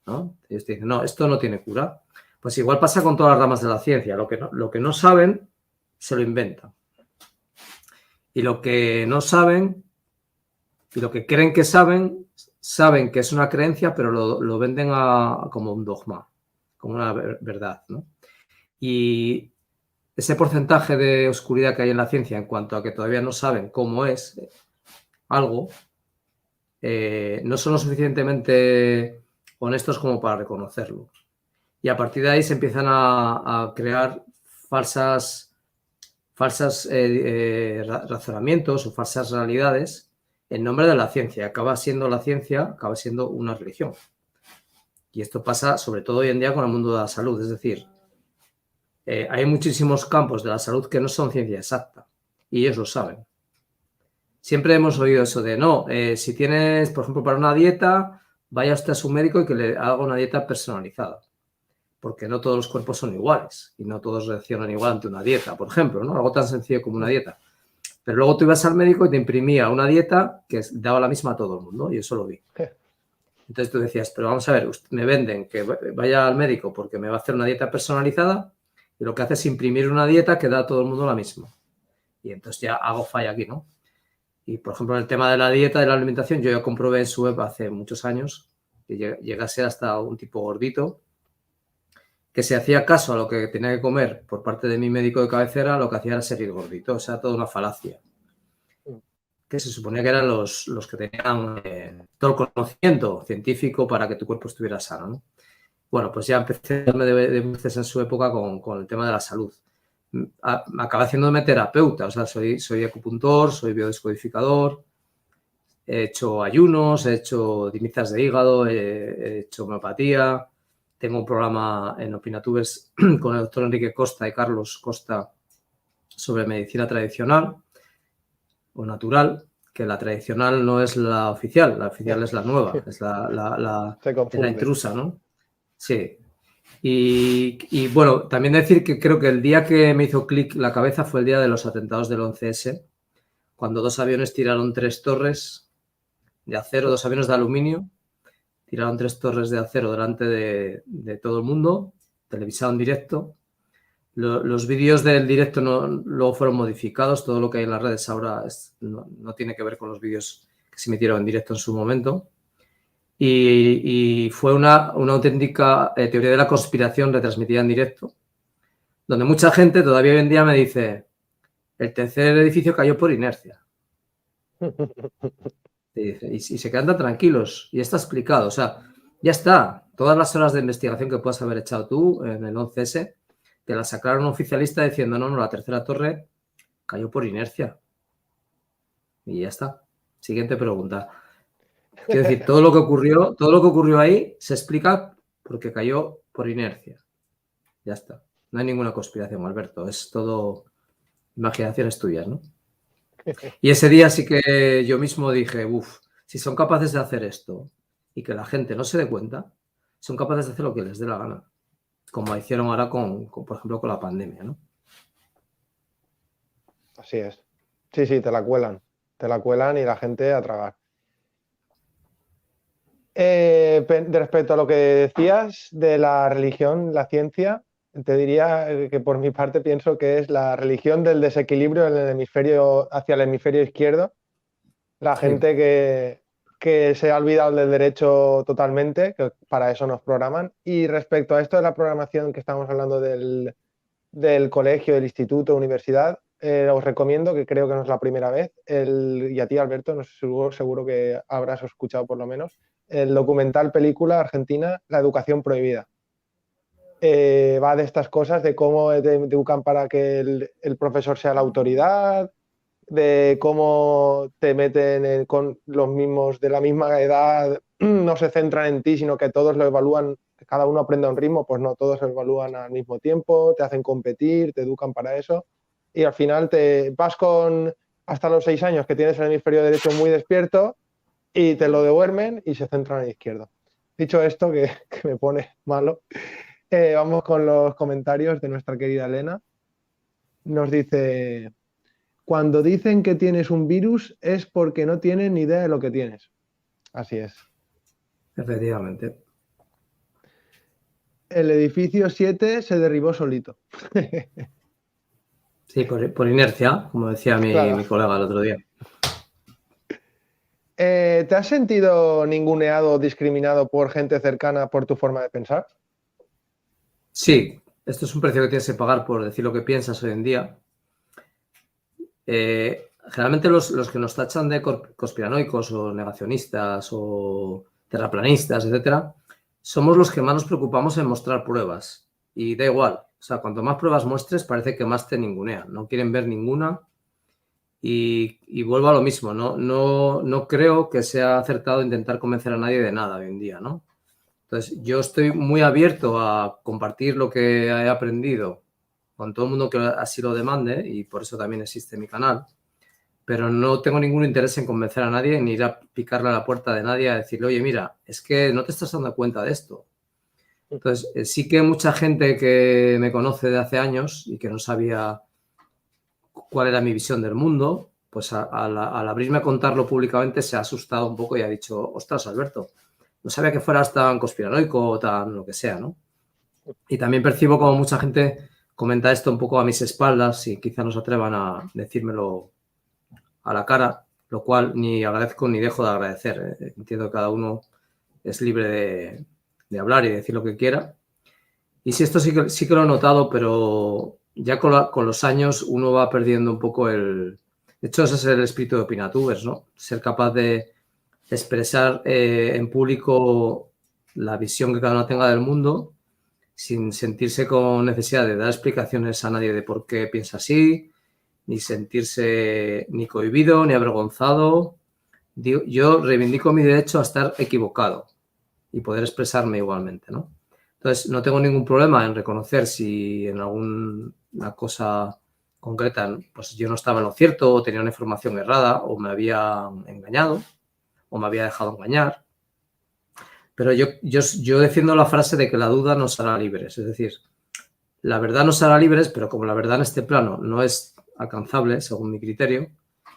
S3: ¿no? Ellos te dicen, no, esto no tiene cura. Pues igual pasa con todas las ramas de la ciencia. Lo que no saben, se lo inventan. Y lo que no saben y lo que creen que saben que es una creencia, pero lo venden como un dogma, como una verdad, ¿no? Y ese porcentaje de oscuridad que hay en la ciencia en cuanto a que todavía no saben cómo es algo, no son lo suficientemente honestos como para reconocerlo. Y a partir de ahí se empiezan a crear falsos razonamientos o falsas realidades en nombre de la ciencia. Acaba siendo una religión. Y esto pasa sobre todo hoy en día con el mundo de la salud. Es decir, hay muchísimos campos de la salud que no son ciencia exacta y ellos lo saben. Siempre hemos oído eso de, no, si tienes, por ejemplo, para una dieta, vaya usted a su médico y que le haga una dieta personalizada. Porque no todos los cuerpos son iguales y no todos reaccionan igual ante una dieta, por ejemplo, ¿no? Algo tan sencillo como una dieta. Pero luego tú ibas al médico y te imprimía una dieta que daba la misma a todo el mundo y eso lo vi. Entonces tú decías, pero vamos a ver, me venden que vaya al médico porque me va a hacer una dieta personalizada y lo que hace es imprimir una dieta que da a todo el mundo la misma. Y entonces ya hago falla aquí, ¿no? Y, por ejemplo, en el tema de la dieta, de la alimentación, yo ya comprobé en su web hace muchos años que llegase hasta un tipo gordito que se hacía caso a lo que tenía que comer por parte de mi médico de cabecera, lo que hacía era ser gordito. O sea, toda una falacia. Que se suponía que eran los que tenían todo el conocimiento científico para que tu cuerpo estuviera sano, ¿no? Bueno, pues ya empecé a darme de bruces en su época con el tema de la salud. Acabé haciéndome terapeuta, o sea, soy acupuntor, soy biodescodificador, he hecho ayunos, he hecho dinizas de hígado, he hecho homeopatía, tengo un programa en Opinatubes con el doctor Enrique Costa y Carlos Costa sobre medicina tradicional o natural, que la tradicional no es la oficial es la nueva, es la intrusa, ¿no? Sí. Y bueno, también decir que creo que el día que me hizo clic la cabeza fue el día de los atentados del 11S, cuando 2 aviones tiraron 3 torres de acero, 2 aviones de aluminio, tiraron 3 torres de acero delante de todo el mundo, televisado en directo. Los vídeos del directo luego fueron modificados, todo lo que hay en las redes ahora no tiene que ver con los vídeos que se emitieron en directo en su momento. Y fue una auténtica teoría de la conspiración retransmitida en directo, donde mucha gente todavía hoy en día me dice, el tercer edificio cayó por inercia. Y se quedan tan tranquilos. Y está explicado. O sea, ya está. Todas las horas de investigación que puedas haber echado tú en el 11S, te la sacaron un oficialista diciendo, no, la tercera torre cayó por inercia. Y ya está. Siguiente pregunta. Quiero decir, todo lo que ocurrió ahí se explica porque cayó por inercia. Ya está. No hay ninguna conspiración, Alberto. Es todo imaginaciones tuyas, ¿no? Y ese día sí que yo mismo dije, si son capaces de hacer esto y que la gente no se dé cuenta, son capaces de hacer lo que les dé la gana. Como hicieron ahora por ejemplo, con la pandemia, ¿no?
S1: Así es. Sí, te la cuelan. Te la cuelan y la gente a tragar. Respecto a lo que decías de la religión, la ciencia, te diría que por mi parte pienso que es la religión del desequilibrio hacia el hemisferio izquierdo. La gente que se ha olvidado del derecho totalmente, que para eso nos programan. Y respecto a esto de la programación que estamos hablando del colegio, del instituto, universidad, os recomiendo, que creo que no es la primera vez, y a ti, Alberto, no sé, seguro que habrás escuchado por lo menos, el documental película argentina La educación prohibida. Va de estas cosas, de cómo te educan para que el profesor sea la autoridad, de cómo te meten con los mismos de la misma edad, no se centran en ti, sino que todos lo evalúan, cada uno aprende a un ritmo, pues no, todos se evalúan al mismo tiempo, te hacen competir, te educan para eso, y al final te vas con hasta los 6 años que tienes el hemisferio derecho muy despierto y te lo devuelven y se centran en el izquierdo. Dicho esto, que me pone malo, vamos con los comentarios de nuestra querida Elena. Nos dice: cuando dicen que tienes un virus es porque no tienen ni idea de lo que tienes. Así es.
S3: Efectivamente.
S1: El edificio 7 se derribó solito.
S3: Sí, por inercia, como decía mi colega el otro día.
S1: ¿Te has sentido ninguneado o discriminado por gente cercana por tu forma de pensar?
S3: Sí, esto es un precio que tienes que pagar por decir lo que piensas hoy en día. Generalmente los que nos tachan de conspiranoicos o negacionistas o terraplanistas, etcétera, somos los que más nos preocupamos en mostrar pruebas. Y da igual, o sea, cuanto más pruebas muestres, parece que más te ningunean. No quieren ver ninguna. Y vuelvo a lo mismo, no creo que sea acertado intentar convencer a nadie de nada hoy en día, ¿no? Entonces, yo estoy muy abierto a compartir lo que he aprendido con todo el mundo que así lo demande, y por eso también existe mi canal, pero no tengo ningún interés en convencer a nadie ni ir a picarle a la puerta de nadie a decirle, oye, mira, es que no te estás dando cuenta de esto. Entonces, sí que mucha gente que me conoce de hace años y que no sabía cuál era mi visión del mundo, pues al abrirme a contarlo públicamente se ha asustado un poco y ha dicho, ostras, Alberto, no sabía que fueras tan conspiranoico o tan lo que sea, ¿no? Y también percibo como mucha gente comenta esto un poco a mis espaldas y quizá no se atrevan a decírmelo a la cara, lo cual ni agradezco ni dejo de agradecer. Entiendo que cada uno es libre de hablar y decir lo que quiera. Y sí, esto sí que lo he notado, pero ya con los años uno va perdiendo un poco el... De hecho, ese es el espíritu de Opinatubers, ¿no? Ser capaz de expresar en público la visión que cada uno tenga del mundo sin sentirse con necesidad de dar explicaciones a nadie de por qué piensa así, ni sentirse ni cohibido, ni avergonzado. Yo reivindico mi derecho a estar equivocado y poder expresarme igualmente, ¿no? Entonces, no tengo ningún problema en reconocer si en alguna cosa concreta pues yo no estaba en lo cierto o tenía una información errada o me había engañado o me había dejado engañar. Pero yo defiendo la frase de que la duda nos hará libres. Es decir, la verdad nos hará libres, pero como la verdad en este plano no es alcanzable, según mi criterio,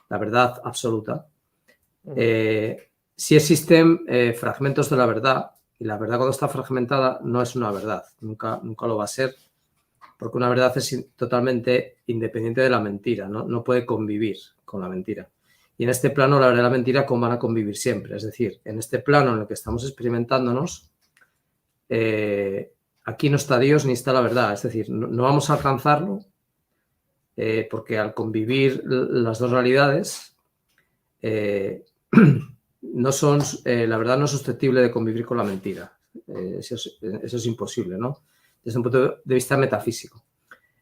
S3: la verdad absoluta, sí existen fragmentos de la verdad, y la verdad cuando está fragmentada no es una verdad, nunca lo va a ser, porque una verdad es totalmente independiente de la mentira, no puede convivir con la mentira. Y en este plano la verdad y la mentira van a convivir siempre. Es decir, en este plano en el que estamos experimentándonos, aquí no está Dios ni está la verdad. Es decir, no vamos a alcanzarlo porque al convivir las dos realidades, la verdad no es susceptible de convivir con la mentira. Eso es imposible, ¿no? Desde un punto de vista metafísico.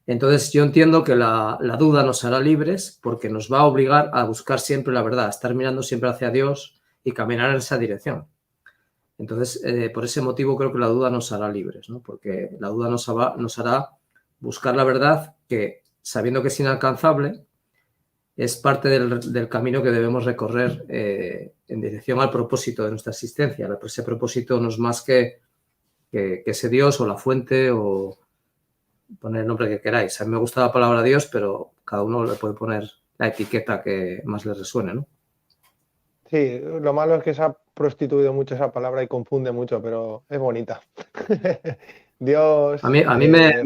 S3: Entonces, yo entiendo que la duda nos hará libres porque nos va a obligar a buscar siempre la verdad, a estar mirando siempre hacia Dios y caminar en esa dirección. Entonces, por ese motivo creo que la duda nos hará libres, ¿no? Porque la duda nos hará buscar la verdad que, sabiendo que es inalcanzable, es parte del camino que debemos recorrer en dirección al propósito de nuestra existencia. Ese propósito no es más que ese Dios o la fuente o poner el nombre que queráis. A mí me gusta la palabra Dios, pero cada uno le puede poner la etiqueta que más le resuene, ¿no?
S1: Sí, lo malo es que se ha prostituido mucho esa palabra y confunde mucho, pero es bonita. Dios.
S3: A mí me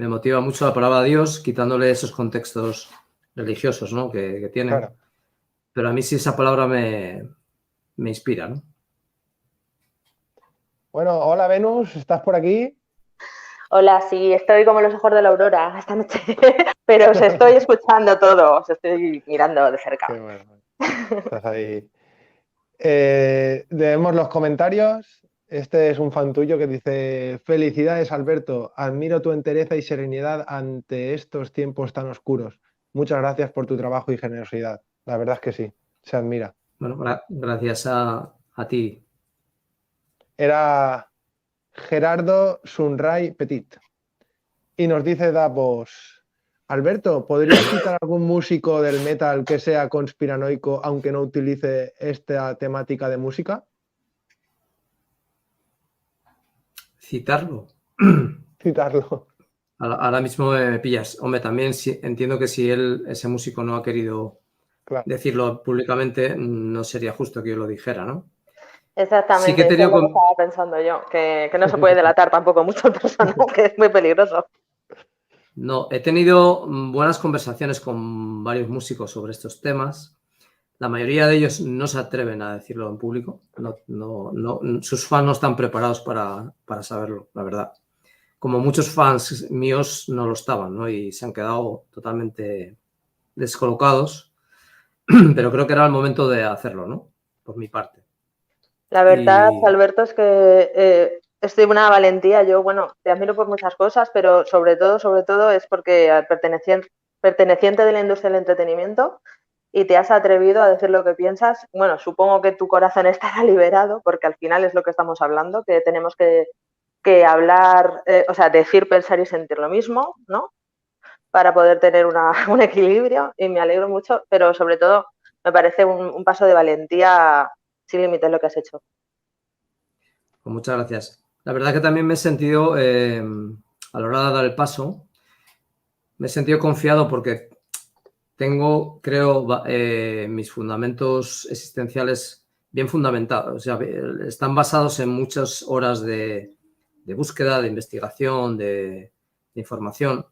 S3: motiva mucho la palabra Dios, quitándole esos contextos religiosos, ¿no? que tienen.
S1: Claro.
S3: pero a mí sí esa palabra me inspira, ¿no?
S1: Bueno, hola Venus, ¿estás por aquí?
S2: Hola, sí, estoy como los ojos de la aurora esta noche, pero os estoy escuchando todo, os estoy mirando de cerca.
S1: Qué bueno, estás ahí. Leemos los comentarios. Este es un fan tuyo que dice: Felicidades, Alberto. Admiro tu entereza y serenidad ante estos tiempos tan oscuros. Muchas gracias por tu trabajo y generosidad. La verdad es que sí, se admira.
S3: Bueno, gracias a ti.
S1: Era Gerardo Sunray Petit. Y nos dice Davos: Alberto, ¿podrías citar algún músico del metal que sea conspiranoico aunque no utilice esta temática de música?
S3: Citarlo.
S1: Citarlo.
S3: Ahora mismo me pillas. Hombre, también entiendo que si ese músico no ha querido
S1: Claro.
S3: decirlo públicamente, no sería justo que yo lo dijera, ¿no? Sí
S2: Exactamente,
S3: que he
S2: eso es
S3: tenido
S2: lo que estaba pensando yo, que no se puede delatar tampoco mucho el personaje, que es muy peligroso.
S3: No, he tenido buenas conversaciones con varios músicos sobre estos temas. La mayoría de ellos no se atreven a decirlo en público. Sus fans no están preparados para saberlo, la verdad. Como muchos fans míos no lo estaban, ¿no? Y se han quedado totalmente descolocados. Pero creo que era el momento de hacerlo, ¿no? Por mi parte.
S2: La verdad,
S3: Y
S2: Alberto, es que estoy de una valentía. Yo, bueno, te admiro por muchas cosas, pero sobre todo es porque perteneciente de la industria del entretenimiento y te has atrevido a decir lo que piensas. Bueno, supongo que tu corazón estará liberado, porque al final es lo que estamos hablando, que tenemos que hablar, o sea, decir, pensar y sentir lo mismo, ¿no? Para poder tener un equilibrio y me alegro mucho, pero sobre todo me parece un paso de valentía sin límites lo que has hecho.
S3: pues muchas gracias. La verdad que también me he sentido, a la hora de dar el paso, me he sentido confiado porque tengo, creo, mis fundamentos existenciales bien fundamentados. O sea, están basados en muchas horas de búsqueda, de investigación, de información.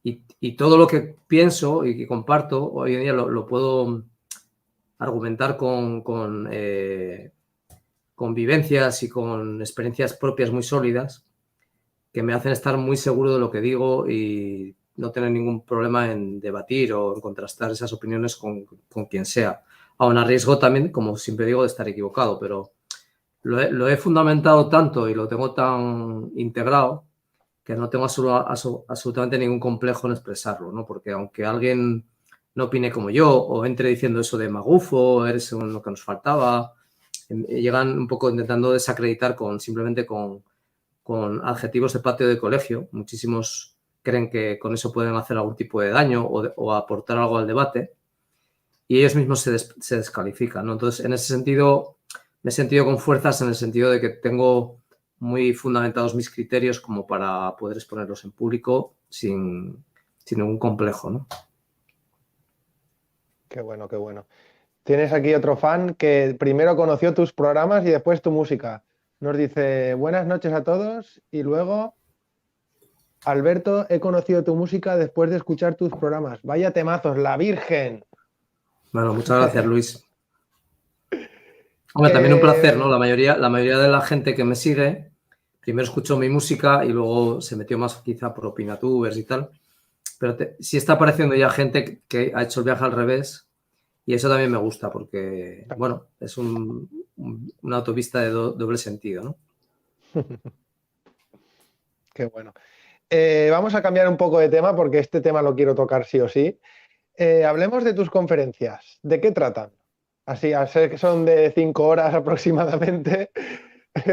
S3: Y todo lo que pienso y que comparto hoy en día lo puedo argumentar con vivencias y con experiencias propias muy sólidas que me hacen estar muy seguro de lo que digo y no tener ningún problema en debatir o en contrastar esas opiniones con quien sea. Aún a riesgo también, como siempre digo, de estar equivocado, pero lo he fundamentado tanto y lo tengo tan integrado que no tengo absolutamente ningún complejo en expresarlo, ¿no? Porque aunque alguien no opine como yo o entre diciendo eso de magufo, eres lo que nos faltaba, llegan un poco intentando desacreditar simplemente con adjetivos de patio de colegio. Muchísimos creen que con eso pueden hacer algún tipo de daño o aportar algo al debate y ellos mismos se descalifican, ¿no? Entonces, en ese sentido, me he sentido con fuerzas en el sentido de que tengo muy fundamentados mis criterios como para poder exponerlos en público sin ningún complejo, ¿no?
S1: Qué bueno, qué bueno. Tienes aquí otro fan que primero conoció tus programas y después tu música. Nos dice: buenas noches a todos y luego: Alberto, he conocido tu música después de escuchar tus programas. Vaya temazos, La Virgen.
S3: Bueno, muchas gracias, Luis. Hombre, también un placer, ¿no? La mayoría de la gente que me sigue primero escuchó mi música y luego se metió más quizá por opinatubers y tal. Pero sí está apareciendo ya gente que ha hecho el viaje al revés y eso también me gusta porque, bueno, es una autopista de doble sentido, ¿no?
S1: Qué bueno. Vamos a cambiar un poco de tema porque este tema lo quiero tocar sí o sí. Hablemos de tus conferencias. ¿De qué tratan? Así, a ser que son de 5 horas aproximadamente,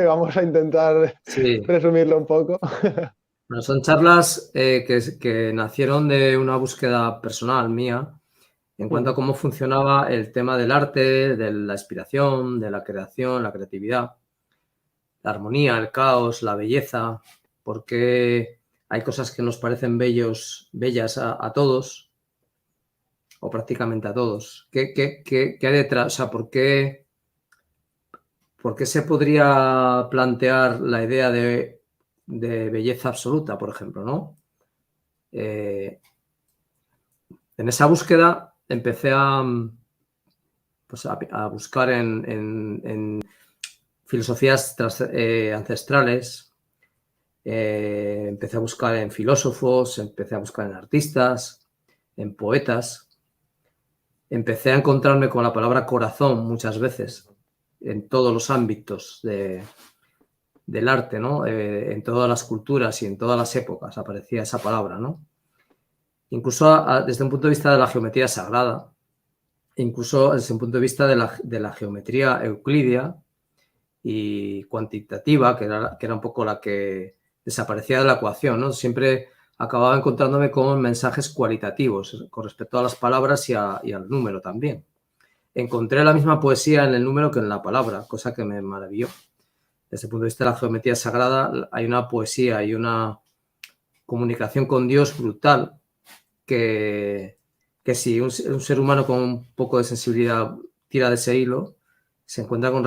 S1: vamos a intentar
S3: Sí.
S1: resumirlo un poco.
S3: Bueno, son charlas que nacieron de una búsqueda personal mía en cuanto a cómo funcionaba el tema del arte, de la inspiración, de la creación, la creatividad, la armonía, el caos, la belleza, porque hay cosas que nos parecen bellas a todos o prácticamente a todos. ¿Qué hay detrás? O sea, ¿por qué se podría plantear la idea de belleza absoluta, por ejemplo, ¿no? En esa búsqueda empecé a pues a buscar en filosofías ancestrales, empecé a buscar en filósofos, empecé a buscar en artistas, en poetas. Empecé a encontrarme con la palabra corazón muchas veces en todos los ámbitos del arte, ¿no? En todas las culturas y en todas las épocas aparecía esa palabra, ¿no? Incluso desde un punto de vista de la geometría sagrada, incluso desde un punto de vista de la geometría euclídea y cuantitativa, que era un poco la que desaparecía de la ecuación, ¿no? Siempre acababa encontrándome con mensajes cualitativos con respecto a las palabras y al número también. Encontré la misma poesía en el número que en la palabra, cosa que me maravilló. Desde el punto de vista de la geometría sagrada hay una poesía y una comunicación con Dios brutal que si un ser humano con un poco de sensibilidad tira de ese hilo, se encuentra con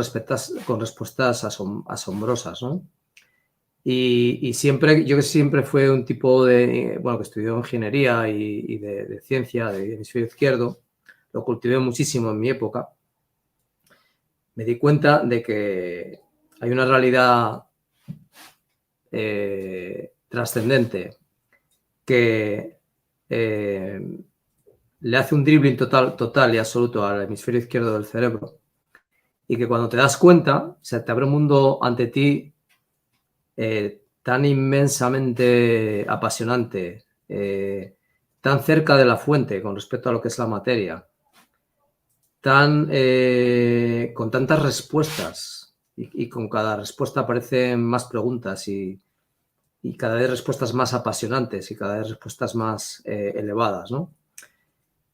S3: respuestas asombrosas, ¿no? Y siempre, yo que siempre fue un tipo que estudió ingeniería y de ciencia, de hemisferio izquierdo, lo cultivé muchísimo en mi época, me di cuenta de que hay una realidad trascendente que le hace un dribbling total y absoluto al hemisferio izquierdo del cerebro y que cuando te das cuenta se te abre un mundo ante ti tan inmensamente apasionante, tan cerca de la fuente con respecto a lo que es la materia, con tantas respuestas y con cada respuesta aparecen más preguntas y cada vez respuestas más apasionantes y cada vez respuestas más elevadas, ¿no?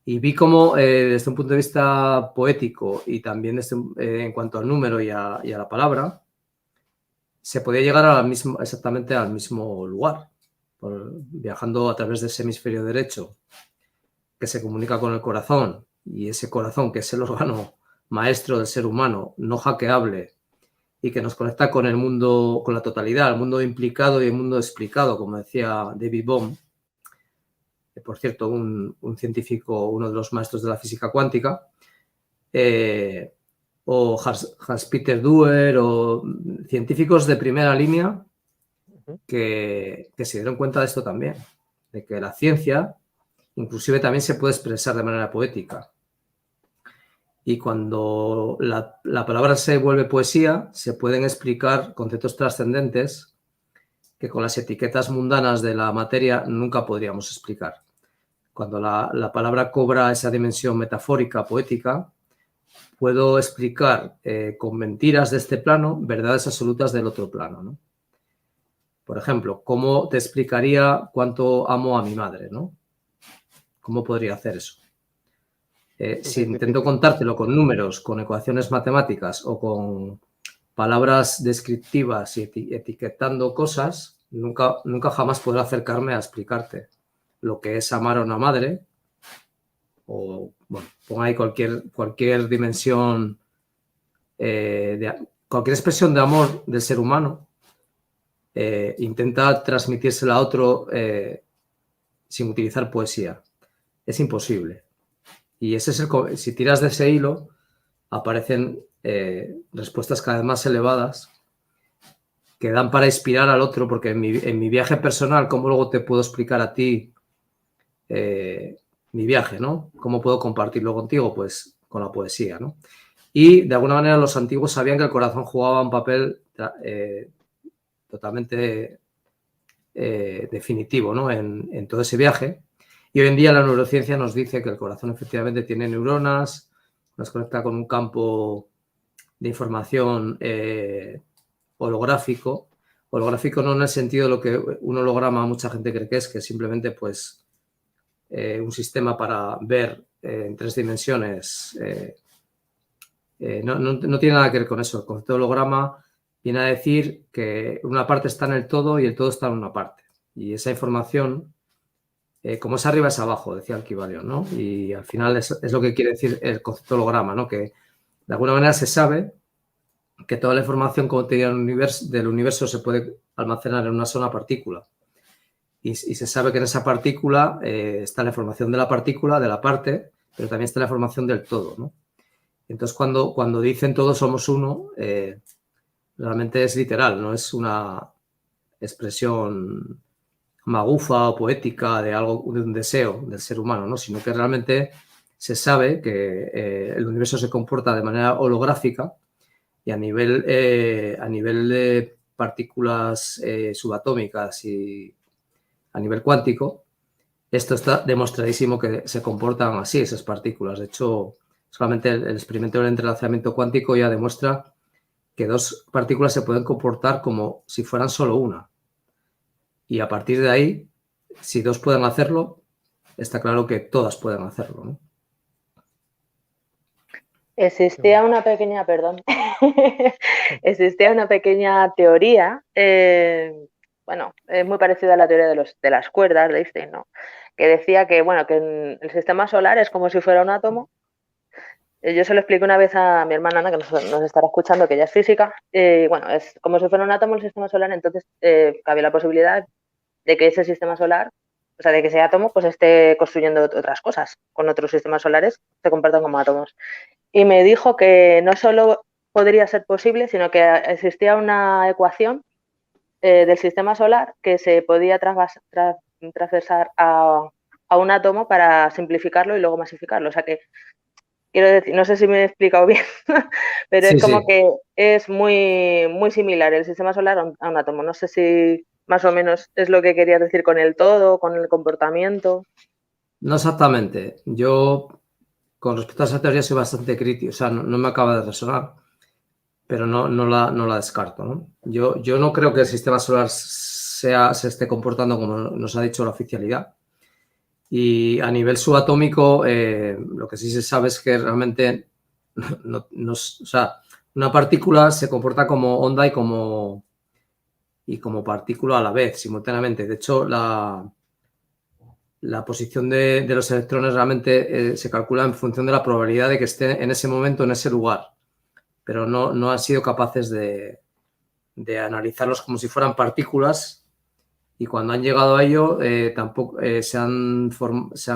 S3: Y vi cómo desde un punto de vista poético y también en cuanto al número y a la palabra, se podía llegar exactamente al mismo lugar, viajando a través de ese hemisferio derecho que se comunica con el corazón, y ese corazón que es el órgano maestro del ser humano, no hackeable, y que nos conecta con el mundo, con la totalidad, el mundo implicado y el mundo explicado, como decía David Bohm, que por cierto, un científico, uno de los maestros de la física cuántica, o Hans-Peter Duer, o científicos de primera línea que se dieron cuenta de esto también, de que la ciencia inclusive también se puede expresar de manera poética. Y cuando la palabra se vuelve poesía, se pueden explicar conceptos trascendentes que con las etiquetas mundanas de la materia nunca podríamos explicar. Cuando la palabra cobra esa dimensión metafórica, poética, puedo explicar con mentiras de este plano verdades absolutas del otro plano, ¿no? Por ejemplo, ¿cómo te explicaría cuánto amo a mi madre, ¿no? ¿Cómo podría hacer eso? Si intento contártelo con números, con ecuaciones matemáticas o con palabras descriptivas y etiquetando cosas, nunca jamás podré acercarme a explicarte lo que es amar a una madre o, bueno, pon ahí cualquier dimensión, cualquier expresión de amor del ser humano, intenta transmitírsela a otro sin utilizar poesía. Es imposible. Y si tiras de ese hilo, aparecen respuestas cada vez más elevadas que dan para inspirar al otro, porque en mi viaje personal, ¿cómo luego te puedo explicar a ti mi viaje, ¿no? ¿Cómo puedo compartirlo contigo? Pues con la poesía, ¿no? Y de alguna manera los antiguos sabían que el corazón jugaba un papel totalmente definitivo, ¿no? En todo ese viaje. Y hoy en día la neurociencia nos dice que el corazón efectivamente tiene neuronas, nos conecta con un campo de información holográfico. Holográfico no en el sentido de lo que un holograma mucha gente cree que es simplemente pues un sistema para ver en 3 dimensiones. No tiene nada que ver con eso. El concepto de holograma viene a decir que una parte está en el todo y el todo está en una parte. Y esa información, como es arriba es abajo, decía Alquivalión, ¿no? Y al final es lo que quiere decir el concepto holograma, ¿no? Que de alguna manera se sabe que toda la información contenida del universo se puede almacenar en una sola partícula. Y se sabe que en esa partícula está la información de la partícula, de la parte, pero también está la información del todo, ¿no? Entonces, cuando dicen todos somos uno, realmente es literal, no es una expresión magufa o poética de algo, de un deseo del ser humano, ¿no? Sino que realmente se sabe que el universo se comporta de manera holográfica y a nivel de partículas subatómicas y a nivel cuántico, esto está demostradísimo que se comportan así esas partículas. De hecho, solamente el experimento del entrelazamiento cuántico ya demuestra que dos partículas se pueden comportar como si fueran solo una. Y a partir de ahí, si dos pueden hacerlo, está claro que todas pueden hacerlo, ¿no?
S2: Existía una pequeña, perdón, existía una pequeña teoría, bueno, es muy parecida a la teoría de las cuerdas de Einstein, ¿no? Que decía que, bueno, que en el sistema solar es como si fuera un átomo. Yo se lo expliqué una vez a mi hermana Ana, que nos estará escuchando, que ella es física. Bueno, es como si fuera un átomo el sistema solar, entonces cabe la posibilidad de que ese sistema solar, o sea, de que ese átomo pues esté construyendo otras cosas con otros sistemas solares, se comportan como átomos. Y me dijo que no solo podría ser posible, sino que existía una ecuación del sistema solar que se podía trasversar a un átomo para simplificarlo y luego masificarlo. O sea que, quiero decir, no sé si me he explicado bien, pero
S3: Sí,
S2: es como
S3: sí.
S2: que es muy, muy similar el sistema solar a un átomo. No sé si más o menos es lo que querías decir con el todo, con el comportamiento.
S3: No exactamente. Yo, con respecto a esa teoría, soy bastante crítico. O sea, no me acaba de resonar, pero no la descarto, ¿no? Yo no creo que el sistema solar se esté comportando como nos ha dicho la oficialidad. Y a nivel subatómico, lo que sí se sabe es que realmente o sea, una partícula se comporta como onda y como partícula a la vez, simultáneamente. De hecho, la posición de los electrones realmente se calcula en función de la probabilidad de que esté en ese momento, en ese lugar. Pero no han sido capaces de analizarlos como si fueran partículas. Y cuando han llegado a ello, tampoco se han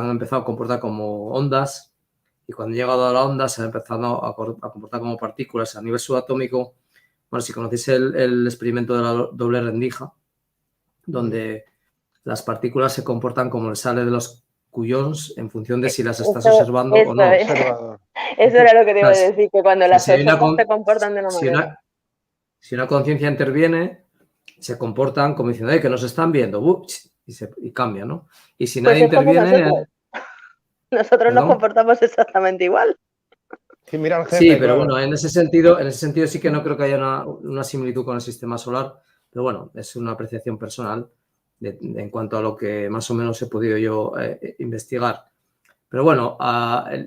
S3: empezado a comportar como ondas. Y cuando han llegado a la onda, se han empezado a comportar como partículas a nivel subatómico. Bueno, si conocéis el experimento de la doble rendija, donde las partículas se comportan como le sale de los cuyons en función de si las estás observando o no.
S2: Eso era lo que te iba a decir, que cuando las observas se comportan de una manera.
S3: Si una conciencia interviene, se comportan como diciendo, que nos están viendo, y cambia, ¿no? Y si nadie interviene...
S2: Nosotros nos comportamos exactamente igual.
S1: Sí, mira al jefe,
S3: sí, pero
S1: claro.
S3: bueno, en ese sentido sí que no creo que haya una similitud con el sistema solar, pero bueno, es una apreciación personal en cuanto a lo que más o menos he podido yo investigar. Pero bueno,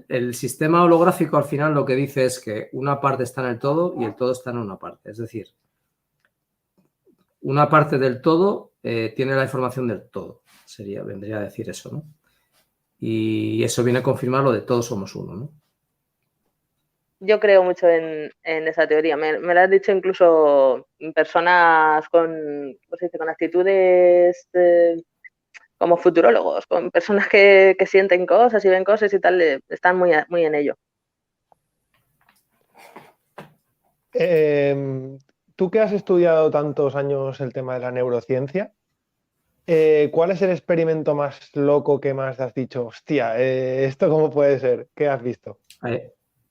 S3: el sistema holográfico al final lo que dice es que una parte está en el todo y el todo está en una parte. Es decir, una parte del todo tiene la información del todo. Vendría a decir eso, ¿no? Y eso viene a confirmar lo de todos somos uno, ¿no?
S2: Yo creo mucho en esa teoría. Me lo han dicho incluso personas con actitudes como futurólogos, con personas que sienten cosas y ven cosas y tal, están muy en ello.
S1: Tú que has estudiado tantos años el tema de la neurociencia, ¿cuál es el experimento más loco que más has dicho? Hostia, ¿esto cómo puede ser? ¿Qué has visto?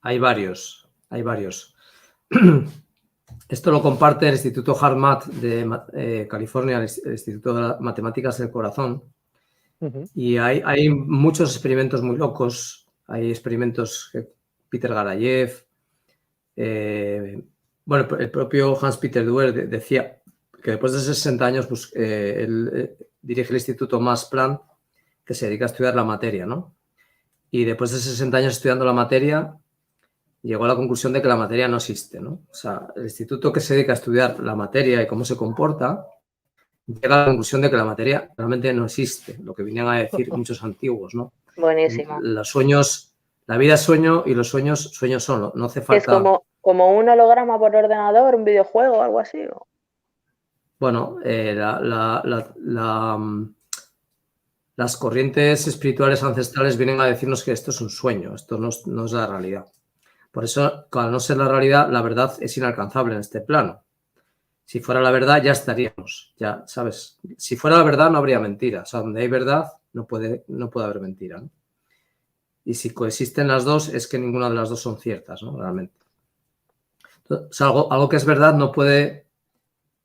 S3: Hay varios. Esto lo comparte el Instituto HeartMath de California, el Instituto de Matemáticas del Corazón. Y hay muchos experimentos muy locos. Hay experimentos que Peter Garayev, bueno, el propio Hans-Peter Duer decía que después de 60 años pues, él dirige el Instituto Max Planck, que se dedica a estudiar la materia, ¿no? Y después de 60 años estudiando la materia, llegó a la conclusión de que la materia no existe, ¿no? O sea, el instituto que se dedica a estudiar la materia y cómo se comporta, llega a la conclusión de que la materia realmente no existe, lo que venían a decir muchos antiguos, ¿no?
S2: Buenísimo.
S3: Los sueños, la vida es sueño y los sueños son, no hace falta...
S2: Es como un holograma por ordenador, un videojuego o algo así. ¿O?
S3: Bueno, las corrientes espirituales ancestrales vienen a decirnos que esto es un sueño, esto no es la realidad. Por eso, al no ser la realidad, la verdad es inalcanzable en este plano. Si fuera la verdad, ya estaríamos, ya, ¿sabes? Si fuera la verdad, no habría mentira. O sea, donde hay verdad, no puede haber mentira, ¿no? Y si coexisten las dos, es que ninguna de las dos son ciertas, ¿no? Realmente. Entonces, o sea, algo que es verdad no puede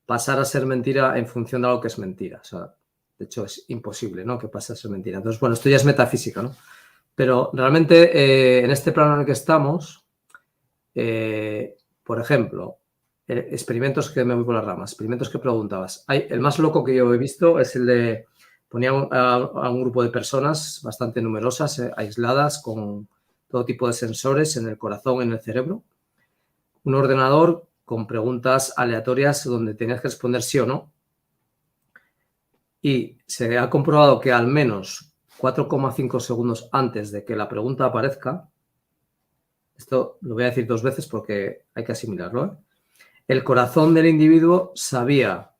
S3: pasar a ser mentira en función de algo que es mentira. O sea, de hecho, es imposible, ¿no? Que pase a ser mentira. Entonces, bueno, esto ya es metafísica, ¿no? Pero realmente, en este plano en el que estamos, por ejemplo, experimentos que me voy por las ramas, experimentos que preguntabas. El más loco que yo he visto es el de ponía a un grupo de personas bastante numerosas, aisladas, con todo tipo de sensores en el corazón, en el cerebro. Un ordenador con preguntas aleatorias donde tenías que responder sí o no. Y se ha comprobado que al menos 4,5 segundos antes de que la pregunta aparezca, esto lo voy a decir 2 veces porque hay que asimilarlo, ¿eh? El corazón del individuo sabía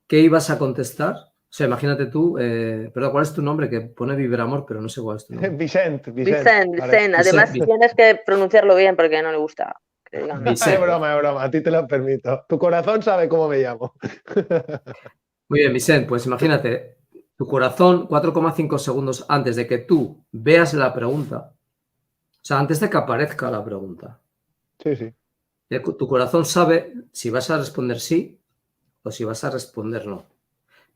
S3: qué ibas a contestar. O sea, imagínate tú, perdón, ¿cuál es tu nombre? Que pone Vibramor, pero no sé cuál es tu nombre.
S1: Vicente.
S2: Vicente.
S1: Vale.
S2: Además, tienes que pronunciarlo bien porque no le gusta que digan.
S1: Es broma, a ti te lo permito. Tu corazón sabe cómo me llamo.
S3: Muy bien, Vicente, pues imagínate, tu corazón 4,5 segundos antes de que tú veas la pregunta, o sea, antes de que aparezca la pregunta.
S1: Sí.
S3: Tu corazón sabe si vas a responder sí o si vas a responder no.